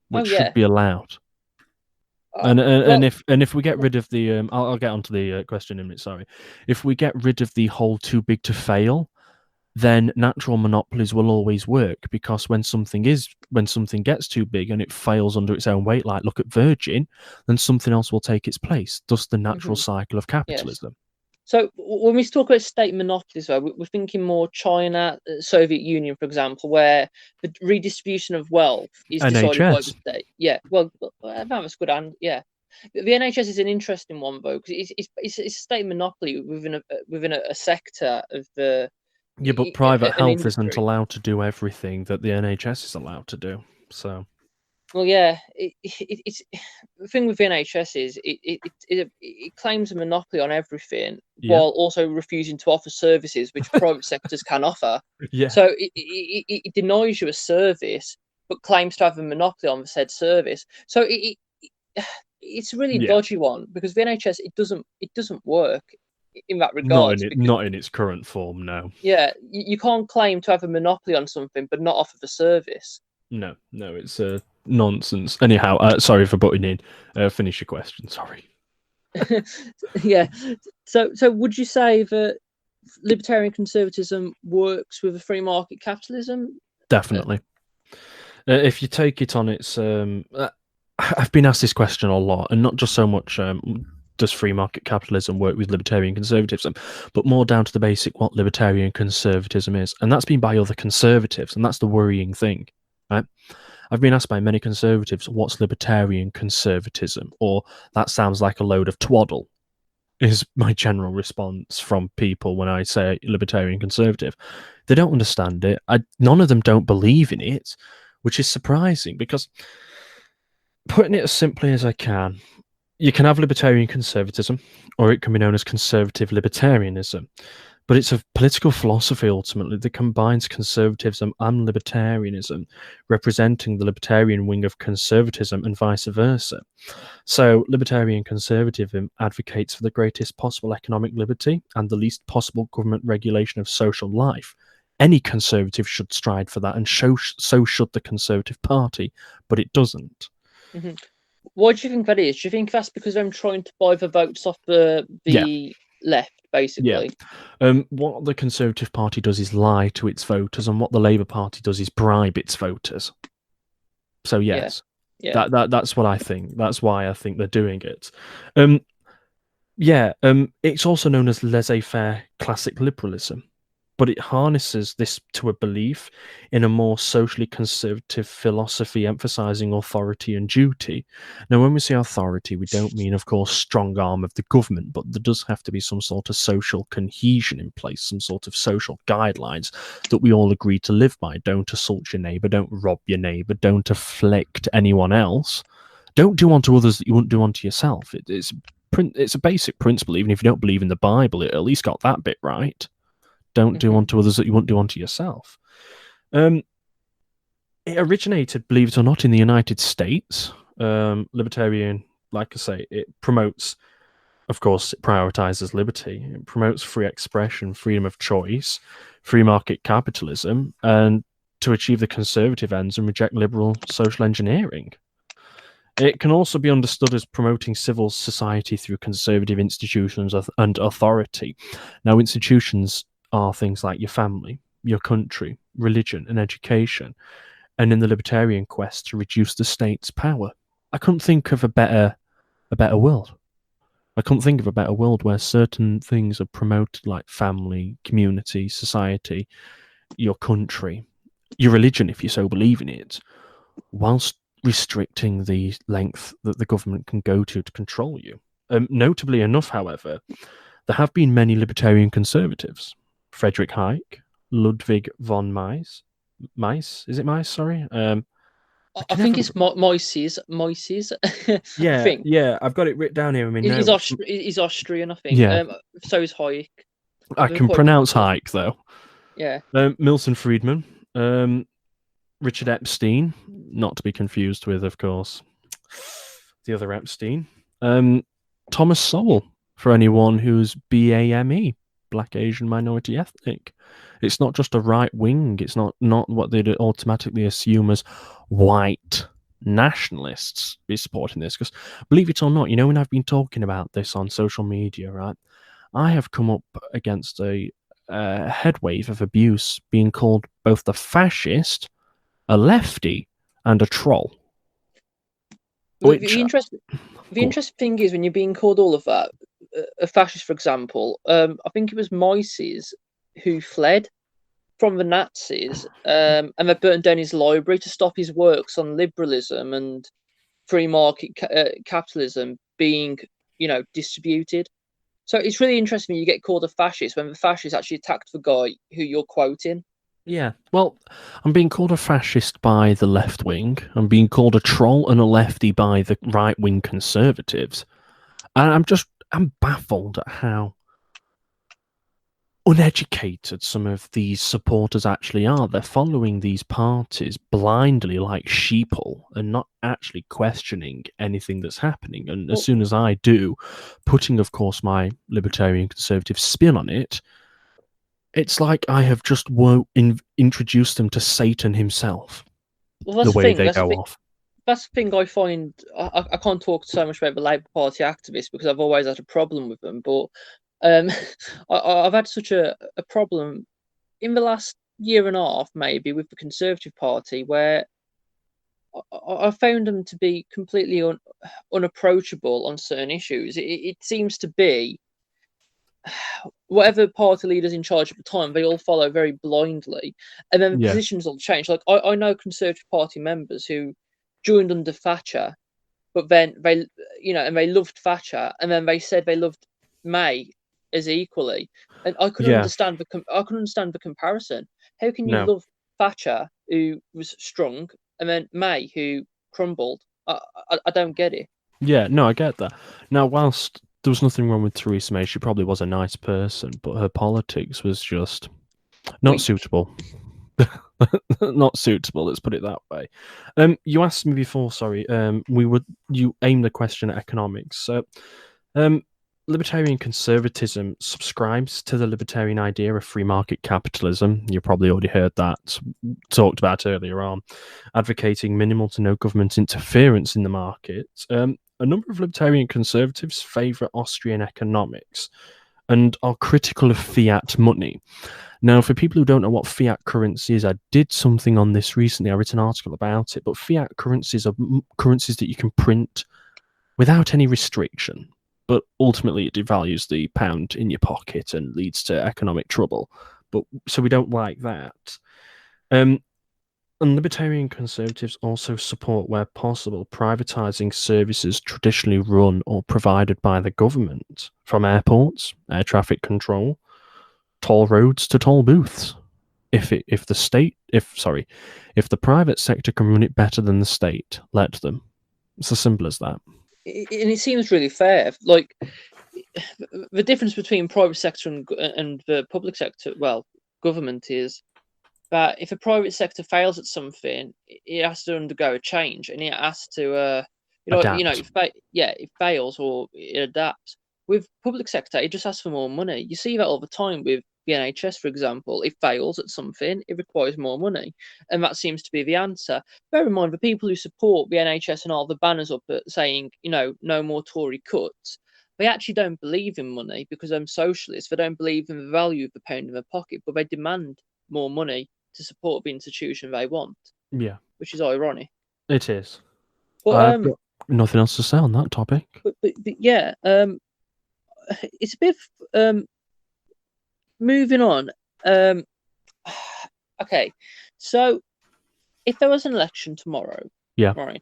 which should be allowed. And if we get rid of the I'll get onto the question in a minute. Sorry, if we get rid of the whole too big to fail, then natural monopolies will always work, because when something gets too big and it fails under its own weight, like look at Virgin, then something else will take its place. Thus, the natural cycle of capitalism. Yes. So when we talk about state monopolies, though, we're thinking more China, Soviet Union, for example, where the redistribution of wealth is decided by the state. Yeah, well, that's good. And the NHS is an interesting one, though, because it's a state monopoly within a sector of the. Yeah, but private health isn't allowed to do everything that the NHS is allowed to do. So. Well, yeah, it's the thing with the NHS is it claims a monopoly on everything while also refusing to offer services which private sectors can offer. Yeah. So it denies you a service, but claims to have a monopoly on the said service. So it's a really dodgy one, because the NHS it doesn't work in that regard. Not in its current form, no. Yeah, you can't claim to have a monopoly on something but not offer the service. No, it's nonsense. Anyhow, sorry for butting in. Finish your question. Sorry. Yeah. So would you say that libertarian conservatism works with a free market capitalism? Definitely. If you take it on its, I've been asked this question a lot, and not just so much does free market capitalism work with libertarian conservatism, but more down to the basic what libertarian conservatism is. And that's been by other conservatives, and that's the worrying thing, right? I've been asked by many conservatives, what's libertarian conservatism? Or that sounds like a load of twaddle, is my general response from people when I say libertarian conservative. They don't understand it. None of them don't believe in it, which is surprising because, putting it as simply as I can, you can have libertarian conservatism, or it can be known as conservative libertarianism. But it's a political philosophy ultimately that combines conservatism and libertarianism, representing the libertarian wing of conservatism and vice versa. So, libertarian conservatism advocates for the greatest possible economic liberty and the least possible government regulation of social life. Any conservative should strive for that, and so should the Conservative Party, but it doesn't. Mm-hmm. Why do you think that is? Do you think that's because I'm trying to buy the votes off the left, basically? Yeah. What the Conservative Party does is lie to its voters, and what the Labour Party does is bribe its voters. So yes, that's what I think. That's why I think they're doing it. It's also known as laissez-faire classic liberalism, but it harnesses this to a belief in a more socially conservative philosophy emphasizing authority and duty. Now, when we say authority, we don't mean, of course, strong arm of the government, but there does have to be some sort of social cohesion in place, some sort of social guidelines that we all agree to live by. Don't assault your neighbor, don't rob your neighbor, don't afflict anyone else. Don't do unto others that you wouldn't do unto yourself. It's a basic principle. Even if you don't believe in the Bible, it at least got that bit right. Don't do unto others that you wouldn't do unto yourself. It originated, believe it or not, in the United States. Libertarian, like I say, it promotes, of course, it prioritizes liberty. It promotes free expression, freedom of choice, free market capitalism, and to achieve the conservative ends and reject liberal social engineering. It can also be understood as promoting civil society through conservative institutions and authority. Now, institutions are things like your family, your country, religion, and education, and in the libertarian quest to reduce the state's power. I couldn't think of a better world. I couldn't think of a better world where certain things are promoted, like family, community, society, your country, your religion, if you so believe in it, whilst restricting the length that the government can go to control you. Notably enough, however, there have been many libertarian conservatives. Friedrich Hayek, Ludwig von Mises. Is it Mises? Sorry. I think it's Mises. I think. Yeah, I've got it written down here in my notes. He's Austrian, I think. Yeah. So is Hayek. I can pronounce Hayek, though. Yeah. Milton Friedman. Richard Epstein, not to be confused with, of course, the other Epstein. Thomas Sowell, for anyone who's BAME, Black Asian Minority Ethnic. It's not just a right wing. It's not what they'd automatically assume as white nationalists be supporting this. Because believe it or not, when I've been talking about this on social media, right, I have come up against a head wave of abuse, being called both the fascist, a lefty, and a troll. The interesting thing is when you're being called all of that, a fascist, for example, I think it was Mises who fled from the Nazis, and they burned down his library to stop his works on liberalism and free market capitalism being, distributed. So it's really interesting when you get called a fascist when the fascist actually attacked the guy who you're quoting. Yeah, well, I'm being called a fascist by the left wing. I'm being called a troll and a lefty by the right wing conservatives. And I'm baffled at how uneducated some of these supporters actually are. They're following these parties blindly like sheeple and not actually questioning anything that's happening. And as soon as I do, putting, of course, my libertarian conservative spin on it, it's like I have just introduced them to Satan himself. Well, that's the way they go off. That's the thing I find. I can't talk so much about the Labour Party activists because I've always had a problem with them. But I've had such a problem in the last year and a half, maybe, with the Conservative Party, where I found them to be completely unapproachable on certain issues. It seems to be whatever party leader's in charge at the time, they all follow very blindly, and then the Yeah. positions will change. Like I know Conservative Party members who joined under Thatcher, but then they, and they loved Thatcher, and then they said they loved May as equally, and I couldn't Yeah. understand I couldn't understand the comparison. How can you No. love Thatcher, who was strong, and then May, who crumbled? I don't get it. Yeah, no, I get that. Now, whilst there was nothing wrong with Theresa May, she probably was a nice person, but her politics was just not Weak. suitable. Not suitable, let's put it that way. You asked me before, sorry, you aimed the question at economics. So, libertarian conservatism subscribes to the libertarian idea of free market capitalism. You probably already heard that talked about earlier on, advocating minimal to no government interference in the market. A number of libertarian conservatives favour Austrian economics and are critical of fiat money. Now, for people who don't know what fiat currency is, I did something on this recently. I wrote an article about it, but fiat currencies are currencies that you can print without any restriction, but ultimately it devalues the pound in your pocket and leads to economic trouble. But so we don't like that. And libertarian conservatives also support, where possible, privatizing services traditionally run or provided by the government, from airports, air traffic control, toll roads to toll booths. If the private sector can run it better than the state, let them. It's as simple as that. And it seems really fair. Like the difference between private sector and the public sector, well, government, is that if a private sector fails at something, it has to undergo a change, and it has to, Adapt. it fails or it adapts. With public sector, it just asks for more money. You see that all the time with the NHS, for example. It fails at something, it requires more money, and that seems to be the answer. Bear in mind, the people who support the NHS and all the banners up saying, no more Tory cuts, they actually don't believe in money because they're socialists. They don't believe in the value of the pound in their pocket, but they demand more money to support the institution they want, Yeah, which is ironic. it is. But I've got nothing else to say on that topic. but yeah, it's a bit. Moving on. Okay, so if there was an election tomorrow, Yeah. right,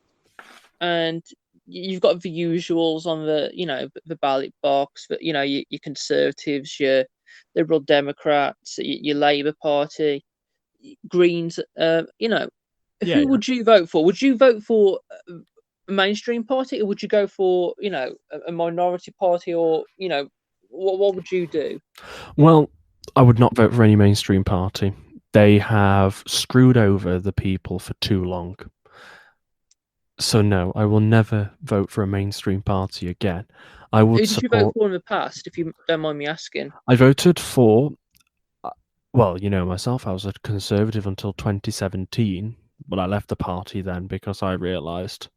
and you've got the usuals on the ballot box, but your Conservatives, your Liberal Democrats, your Labour Party, Greens, Yeah, who would you vote for? Would you vote for a mainstream party, or would you go for a minority party, or what would you do? well, I would not vote for any mainstream party. They have screwed over the people for too long. So no, I will never vote for a mainstream party again. I would Who did you vote support. for in the past, if you don't mind me asking? I voted for. Well, you know myself, I was a conservative until 2017, but I left the party then because I realised,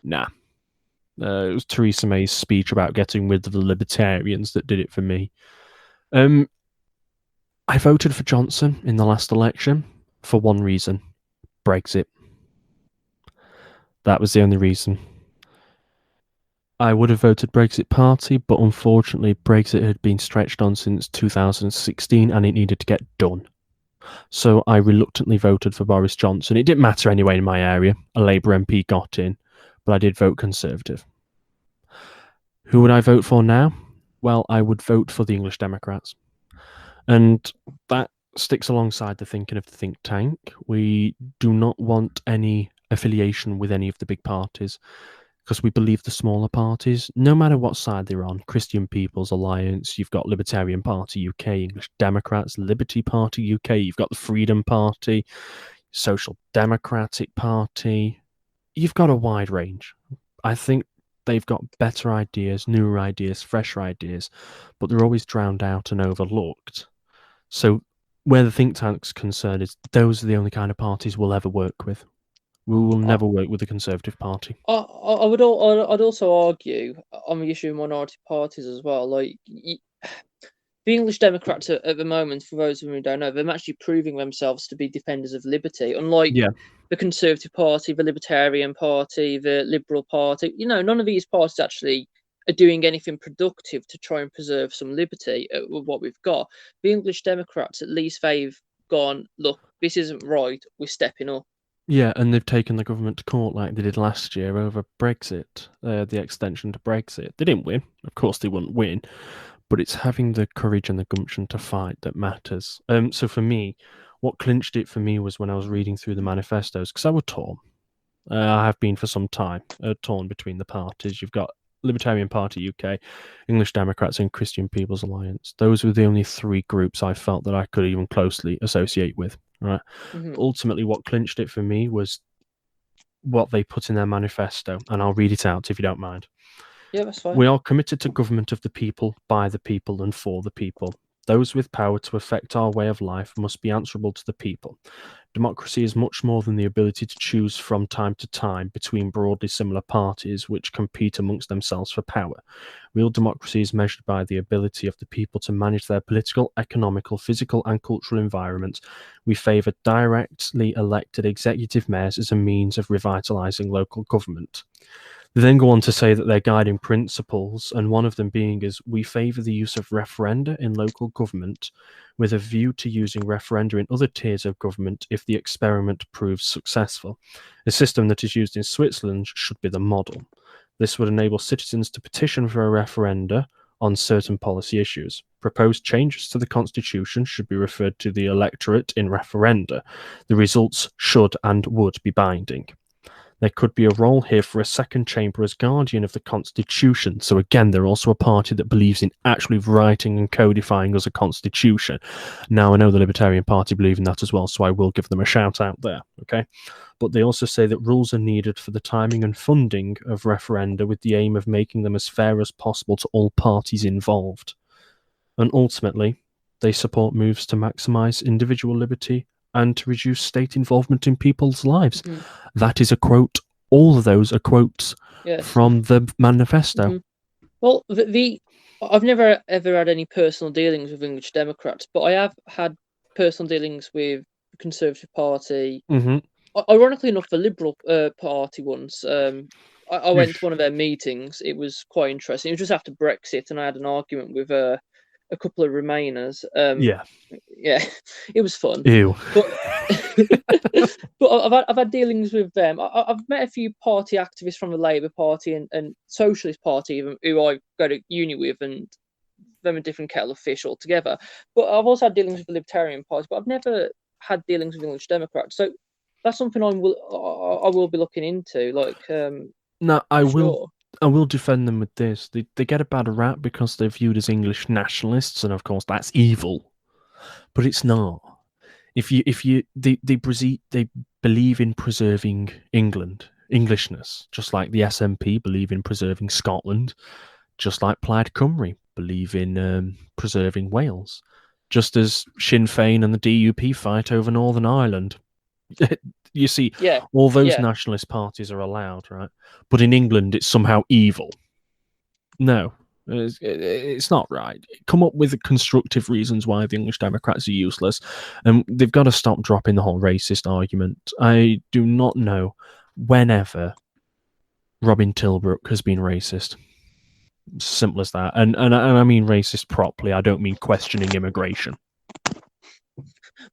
nah. It was Theresa May's speech about getting rid of the libertarians that did it for me. I voted for Johnson in the last election for one reason: Brexit. That was the only reason. I would have voted Brexit Party, but unfortunately, Brexit had been stretched on since 2016 and it needed to get done. So I reluctantly voted for Boris Johnson. It didn't matter anyway in my area. A Labour MP got in, but I did vote Conservative. Who would I vote for now? Well, I would vote for the English Democrats. And that sticks alongside the thinking of the think tank. We do not want any affiliation with any of the big parties because we believe the smaller parties, no matter what side they're on, Christian People's Alliance, you've got Libertarian Party UK, English Democrats, Liberty Party UK, you've got the Freedom Party, Social Democratic Party. You've got a wide range. I think they've got better ideas, newer ideas, fresher ideas, but they're always drowned out and overlooked. So where the think tank's concerned is those are the only kind of parties we'll ever work with. We will never work with the Conservative Party. I'd also argue on the issue of minority parties as well. Like the English Democrats at the moment, for those of you who don't know, they're actually proving themselves to be defenders of liberty, unlike Yeah. the Conservative Party, the Libertarian Party, the Liberal Party. None of these parties actually are doing anything productive to try and preserve some liberty with what we've got. The English Democrats, at least they've gone, look, this isn't right, we're stepping up. Yeah, and they've taken the government to court like they did last year over Brexit, the extension to Brexit. They didn't win. Of course, they wouldn't win. But it's having the courage and the gumption to fight that matters. So for me, what clinched it for me was when I was reading through the manifestos, because I was torn. I have been for some time, torn between the parties. You've got Libertarian Party UK, English Democrats, and Christian People's Alliance. Those were the only three groups I felt that I could even closely associate with. Right. Ultimately, what clinched it for me was what they put in their manifesto, and I'll read it out if you don't mind. Yeah, that's fine. We are committed to government of the people, by the people, and for the people. Those with power to affect our way of life must be answerable to the people. Democracy is much more than the ability to choose from time to time between broadly similar parties which compete amongst themselves for power. Real democracy is measured by the ability of the people to manage their political, economical, physical, and cultural environment. We favour directly elected executive mayors as a means of revitalising local government. They then go on to say that they're guiding principles, and one of them being is we favour the use of referenda in local government with a view to using referenda in other tiers of government if the experiment proves successful. A system that is used in Switzerland should be the model. This would enable citizens to petition for a referenda on certain policy issues. Proposed changes to the constitution should be referred to the electorate in referenda. The results should and would be binding. There could be a role here for a second chamber as guardian of the constitution. So again, they're also a party that believes in actually writing and codifying us a constitution. Now, I know the Libertarian Party believe in that as well, so I will give them a shout out there, okay? But they also say that rules are needed for the timing and funding of referenda with the aim of making them as fair as possible to all parties involved. And ultimately, they support moves to maximise individual liberty and to reduce state involvement in people's lives. That is a quote. All of those are quotes from the manifesto. Well, I've never ever had any personal dealings with English Democrats, but I have had personal dealings with the Conservative Party. Ironically enough, the Liberal Party once. I went to one of their meetings. It was quite interesting. It was just after Brexit, and I had an argument with a couple of Remainers. Yeah, it was fun. Ew. But I've had dealings with them. I've met a few party activists from the Labour Party and Socialist Party, even, who I go to uni with, and them a different kettle of fish altogether. But I've also had dealings with the Libertarian Party, but I've never had dealings with English Democrats. So that's something I will be looking into. No, I will defend them with this. They get a bad rap because they're viewed as English nationalists, and of course that's evil. But it's not. They believe in preserving Englishness, just like the SNP believe in preserving Scotland, just like Plaid Cymru believe in preserving Wales, just as Sinn Féin and the DUP fight over Northern Ireland. You see, all those nationalist parties are allowed, right? But in England, it's somehow evil. No, it's not right. Come up with constructive reasons why the English Democrats are useless, and they've got to stop dropping the whole racist argument. I do not know whenever Robin Tilbrook has been racist. Simple as that. And I mean racist properly. I don't mean questioning immigration.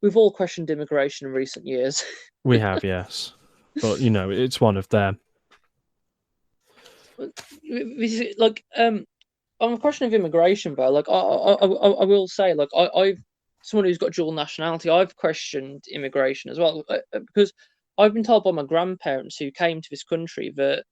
We've all questioned immigration in recent years. We have, yes. But, it's one of them. On the question of immigration, though, I will say, I've someone who's got dual nationality, I've questioned immigration as well, because I've been told by my grandparents who came to this country that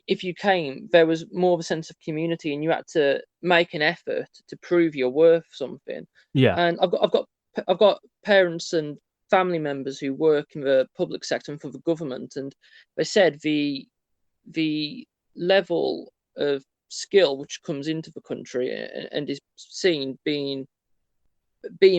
if you came, there was more of a sense of community, and you had to make an effort to prove you're worth something. Yeah. And I've got parents and family members who work in the public sector and for the government, and they said the level of skill which comes into the country and is seen being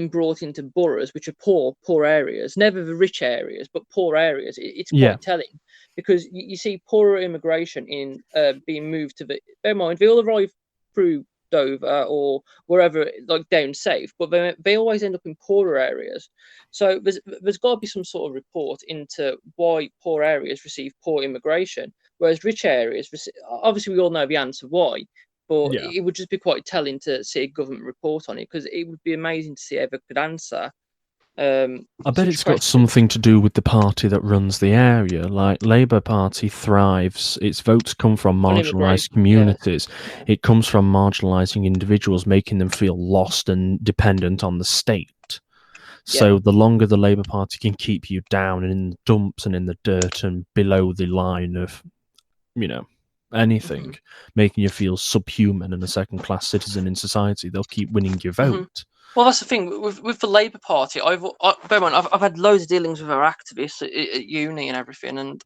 brought into boroughs which are poor areas, never the rich areas, but poor areas. It's quite telling, because you see poorer immigration in being moved to the. Bear in mind, they all arrive through Dover or wherever, like down south, but they always end up in poorer areas. So there's got to be some sort of report into why poor areas receive poor immigration, whereas rich areas, obviously we all know the answer why, but Yeah. it would just be quite telling to see a government report on it, because it would be amazing to see if they could answer I bet such it's got questions. something to do with the party that runs the area. Like Labour Party thrives, its votes come from On marginalised immigration, yeah, communities. It comes from marginalising individuals, making them feel lost and dependent on the state. yeah. So the longer the Labour Party can keep you down and in the dumps and in the dirt and below the line of, you know, anything, Hmm. making you feel subhuman and a second-class citizen in society, they'll keep winning your Hmm. vote. Well, that's the thing with the Labour Party. Bear in mind, I've had loads of dealings with our activists at uni and everything, and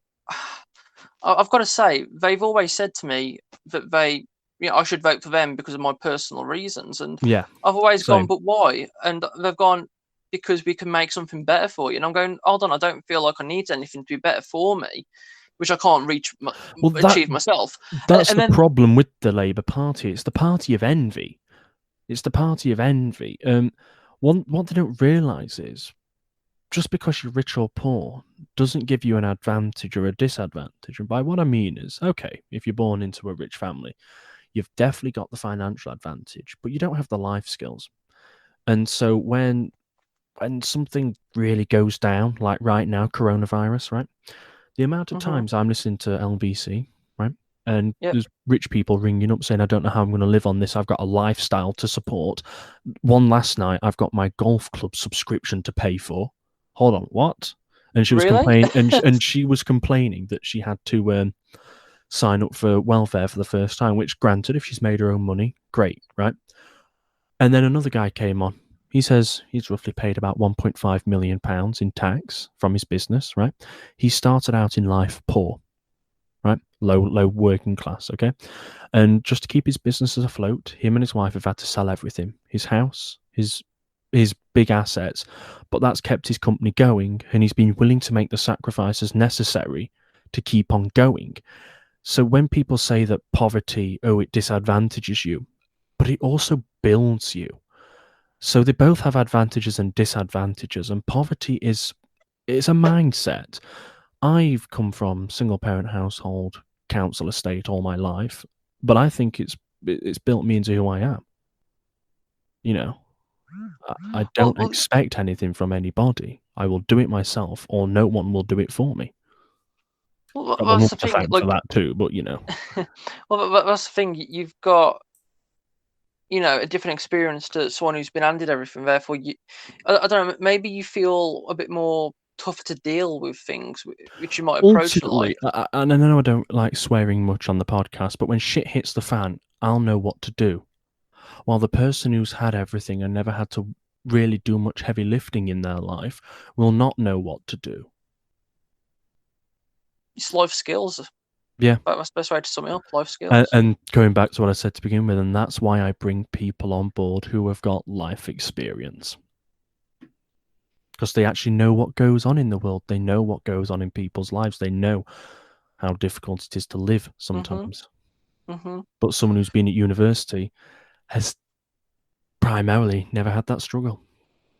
I've got to say they've always said to me that I should vote for them because of my personal reasons, and Yeah, I've always gone, same. but why? And they've gone, because we can make something better for you. And I'm going, hold on, I don't feel like I need anything to be better for me, which I can't Well, achieve myself. that's And the then, problem with the Labour Party. It's the party of envy. It's the party of envy. What they don't realise is just because you're rich or poor doesn't give you an advantage or a disadvantage. And by what I mean is, okay, if you're born into a rich family, you've definitely got the financial advantage, but you don't have the life skills. And so when something really goes down, like right now, coronavirus, right? The amount of hmm times I'm listening to LBC, right? And yep, there's rich people ringing up saying, I don't know how I'm going to live on this. I've got a lifestyle to support. One last night, I've got my golf club subscription to pay for. Hold on, what? And she was really? complaining, and she was complaining that she had to sign up for welfare for the first time. Which, granted, if she's made her own money, great, right? And then another guy came on. He says he's roughly paid about £1.5 million in tax from his business, right? He started out in life poor, right? Low working class, okay? And just to keep his businesses afloat, him and his wife have had to sell everything. His house, his big assets, but that's kept his company going, and he's been willing to make the sacrifices necessary to keep on going. So when people say that poverty, oh, it disadvantages you, but it also builds you. So they both have advantages and disadvantages, and poverty is it's a mindset. I've come from single parent household, council estate all my life, but I think it's built me into who I am. You know, I well, don't expect anything from anybody. I will do it myself, or no one will do it for me. Got my mum that's the to thing. thank for Like, that too, but that's the thing. You've got, a different experience to someone who's been handed everything. Therefore, I don't know. Maybe you feel a bit more tough to deal with things, which you might approach ultimately, life. and I know I don't like swearing much on the podcast, but when shit hits the fan, I'll know what to do. While the person who's had everything and never had to really do much heavy lifting in their life will not know what to do. It's life skills. Yeah. That's the best way to sum it up. Life And, skills. and going back to what I said to begin with, and that's why I bring people on board who have got life experience. Because they actually know what goes on in the world. They know what goes on in people's lives. They know how difficult it is to live Mhm. sometimes. Mhm. But someone who's been at university has primarily never had that struggle.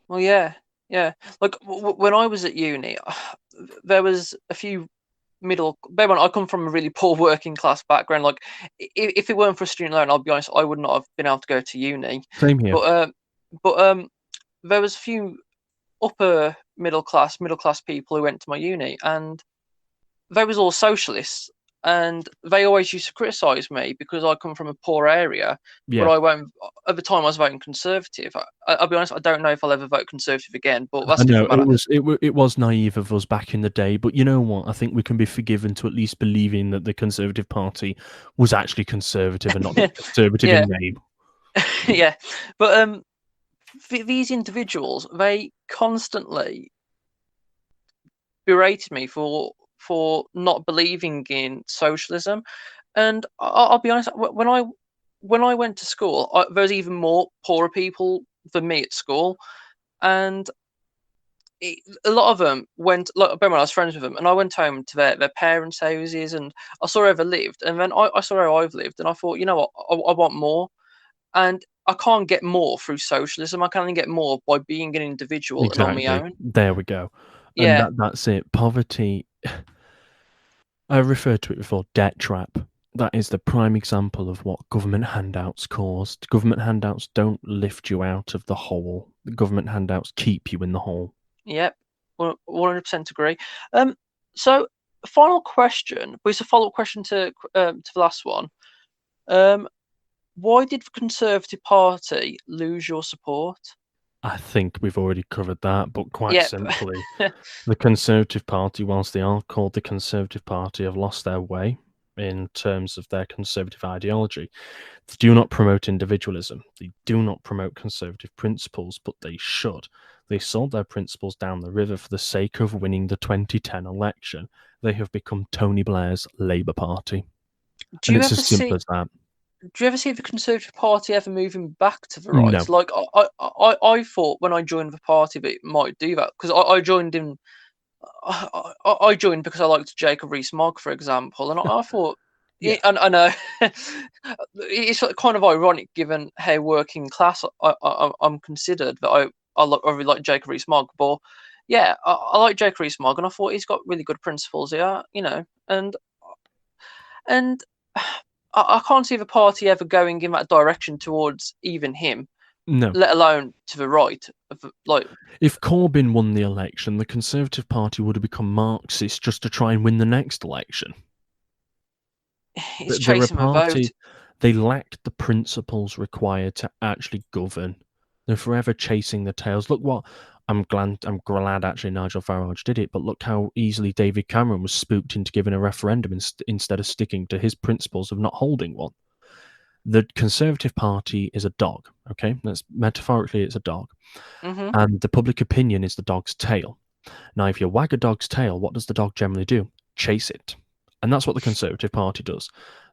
Well, yeah, yeah. Like when I was at uni, there was a few middle. Bear in mind, I come from a really poor working class background. Like, if it weren't for a student loan, I'll be honest, I would not have been able to go to uni. Same here. But there was a few upper middle class people who went to my uni, and they was all socialists, and they always used to criticise me because I come from a poor area. But Yeah. I won't. At the time, I was voting Conservative. I'll be honest, I don't know if I'll ever vote Conservative again, but that's I a know different matter. it was naive of us back in the day, but you know what? I think we can be forgiven to at least believing that the Conservative Party was actually conservative and not just conservative Yeah, in name. yeah. But these individuals, they constantly berated me for not believing in socialism. And I'll be honest, when I went to school, there was even more poorer people than me at school, and a lot of them went. Like, bear in mind, I was friends with them, and I went home to their parents' houses, and I saw how they lived, and then I saw how I've lived, and I thought, you know what, I want more. and I can't get more through socialism. I can only get more by being an individual and on my Exactly. own. There we go. And Yeah, that's it. Poverty, I referred to it before, debt trap. That is the prime example of what government handouts caused. Government handouts don't lift you out of the hole. The government handouts keep you in the hole. yep, 100% agree. So final question, but it's a follow-up question to the last one. Why did the Conservative Party lose your support? I think we've already covered that, but quite Yep. simply, the Conservative Party, whilst they are called the Conservative Party, have lost their way in terms of their conservative ideology. They do not promote individualism. They do not promote conservative principles, but they should. They sold their principles down the river for the sake of winning the 2010 election. They have become Tony Blair's Labour Party. Do And you it's ever as simple see? as that. Do you ever see the Conservative Party ever moving back to the right? No. Like I thought when I joined the party that it might do that because I joined in. I joined because I liked Jacob Rees-Mogg, for example, and I thought, Yeah. and I know it's kind of ironic given how working class I'm considered that I really like Jacob Rees-Mogg, but yeah, I like Jacob Rees-Mogg, and I thought he's got really good principles here, and I can't see the party ever going in that direction towards even him, No. let alone to the right. Like, If Corbyn won the election, the Conservative Party would have become Marxist just to try and win the next election. it's They're a chasing the vote. party, they lacked the principles required to actually govern. They're forever chasing the tails. Look what I'm glad actually Nigel Farage did it, but look how easily David Cameron was spooked into giving a referendum instead of sticking to his principles of not holding one. The Conservative Party is a dog, okay? That's metaphorically, it's a dog. Hmm. And the public opinion is the dog's tail. Now, if you wag a dog's tail, what does the dog generally do? Chase it. And that's what the Conservative Party does.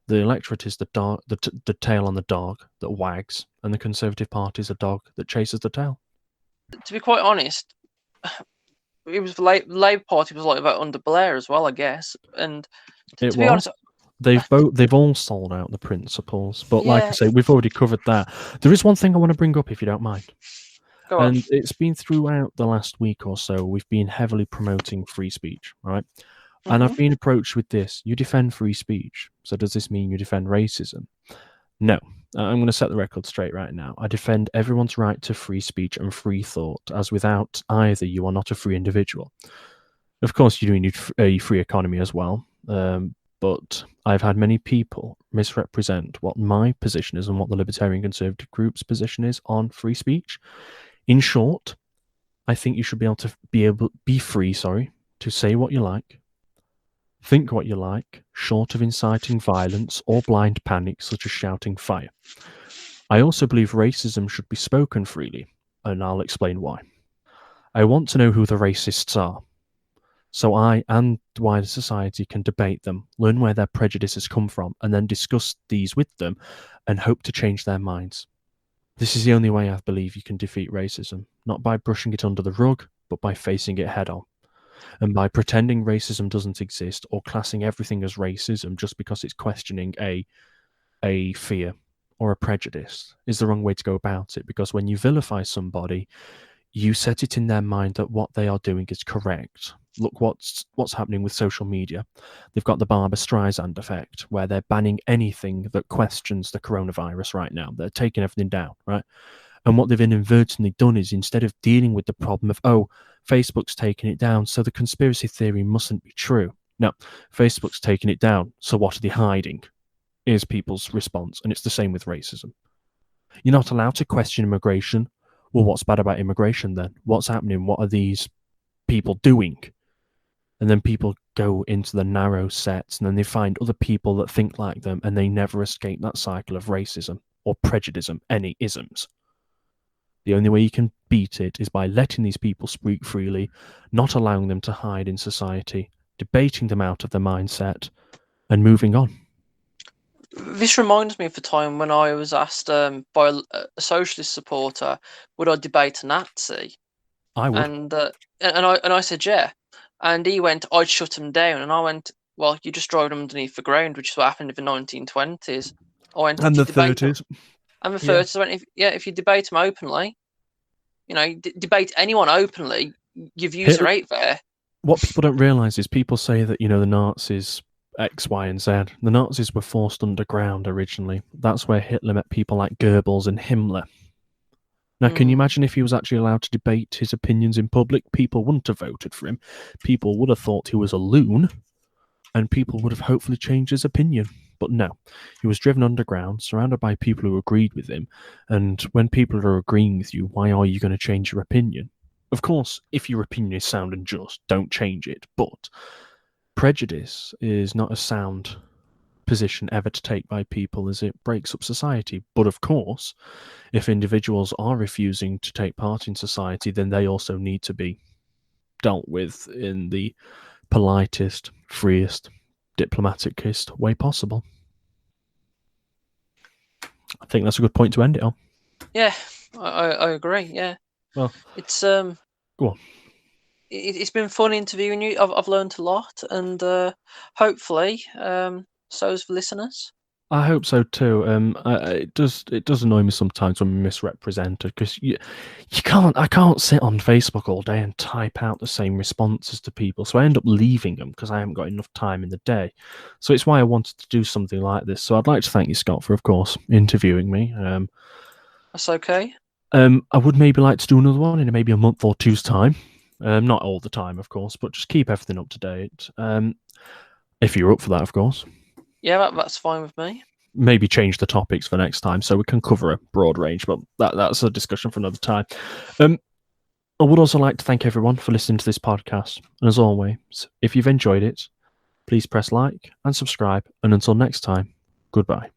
The electorate is the dog, the tail on the dog that wags, and the Conservative Party is a dog that chases the tail. To be quite honest, it was the Labour Party was like that under Blair as well, I guess. And It to be honest, was. They've all sold out the principles, but like I yeah, say, we've already covered that. There is one thing I want to bring up, if you don't mind. go on. And it's been throughout the last week or so, we've been heavily promoting free speech, right? And I've Hmm. been approached with this: you defend free speech, so does this mean you defend racism? No. I'm going to set the record straight right now. I defend everyone's right to free speech and free thought, as without either, you are not a free individual. Of course, you do need a free economy as well, but I've had many people misrepresent what my position is and what the Libertarian Conservative Group's position is on free speech. In short, I think you should be free, to say what you like, think what you like, short of inciting violence or blind panic, such as shouting fire. I also believe racism should be spoken freely, and I'll explain why. I want to know who the racists are, so I and the wider society can debate them, learn where their prejudices come from, and then discuss these with them and hope to change their minds. This is the only way I believe you can defeat racism, not by brushing it under the rug, but by facing it head on. And by pretending racism doesn't exist or classing everything as racism just because it's questioning a fear or a prejudice is the wrong way to go about it, because when you vilify somebody, you set it in their mind that what they are doing is correct. Look what's happening with social media. They've got the Barbara Streisand effect, where they're banning anything that questions the coronavirus right now. They're taking everything down, right? And what they've inadvertently done is, instead of dealing with the problem of, oh, Facebook's taking it down, so the conspiracy theory mustn't be true. No, Facebook's taking it down, so what are they hiding? Is people's response. And it's the same with racism. You're not allowed to question immigration. Well, what's bad about immigration then? What's happening? What are these people doing? And then people go into the narrow sets, and then they find other people that think like them, and they never escape that cycle of racism or prejudice, any isms. The only way you can beat it is by letting these people speak freely, not allowing them to hide in society, debating them out of their mindset, and moving on. This reminds me of the time when I was asked by a socialist supporter, would I debate a Nazi? I would. And I said yeah, and he went, I'd shut him down, and I went, well, you just drove them underneath the ground, which is what happened in the 1920s. I went, And if you the debate them, 30s. And the Yeah. third is when if you debate them openly, debate anyone openly, your views are Hitler, out there. what people don't realize is people say that, the Nazis X, Y, and Z. The Nazis were forced underground originally. That's where Hitler met people like Goebbels and Himmler. Now, can you imagine if he was actually allowed to debate his opinions in public? People wouldn't have voted for him. People would have thought he was a loon, and people would have hopefully changed his opinion. But no, he was driven underground, surrounded by people who agreed with him. And when people are agreeing with you, why are you going to change your opinion? Of course, if your opinion is sound and just, don't change it. But prejudice is not a sound position ever to take by people, as it breaks up society. But of course, if individuals are refusing to take part in society, then they also need to be dealt with in the politest, freest, diplomaticest way possible. I think that's a good point to end it on. Yeah, I agree. Yeah. Well, it's go on. It's been fun interviewing you. I've learned a lot, and hopefully, so's the listeners. I hope so too. It does annoy me sometimes when we're misrepresented, because I can't sit on Facebook all day and type out the same responses to people, so I end up leaving them because I haven't got enough time in the day. So it's why I wanted to do something like this. So I'd like to thank you, Scott, for, of course, interviewing me. That's okay. I would maybe like to do another one in maybe a month or two's time. Not all the time, of course, but just keep everything up to date. If you're up for that, of course. Yeah, that's fine with me. Maybe change the topics for next time so we can cover a broad range, but that's a discussion for another time. I would also like to thank everyone for listening to this podcast. And as always, if you've enjoyed it, please press like and subscribe. And until next time, goodbye.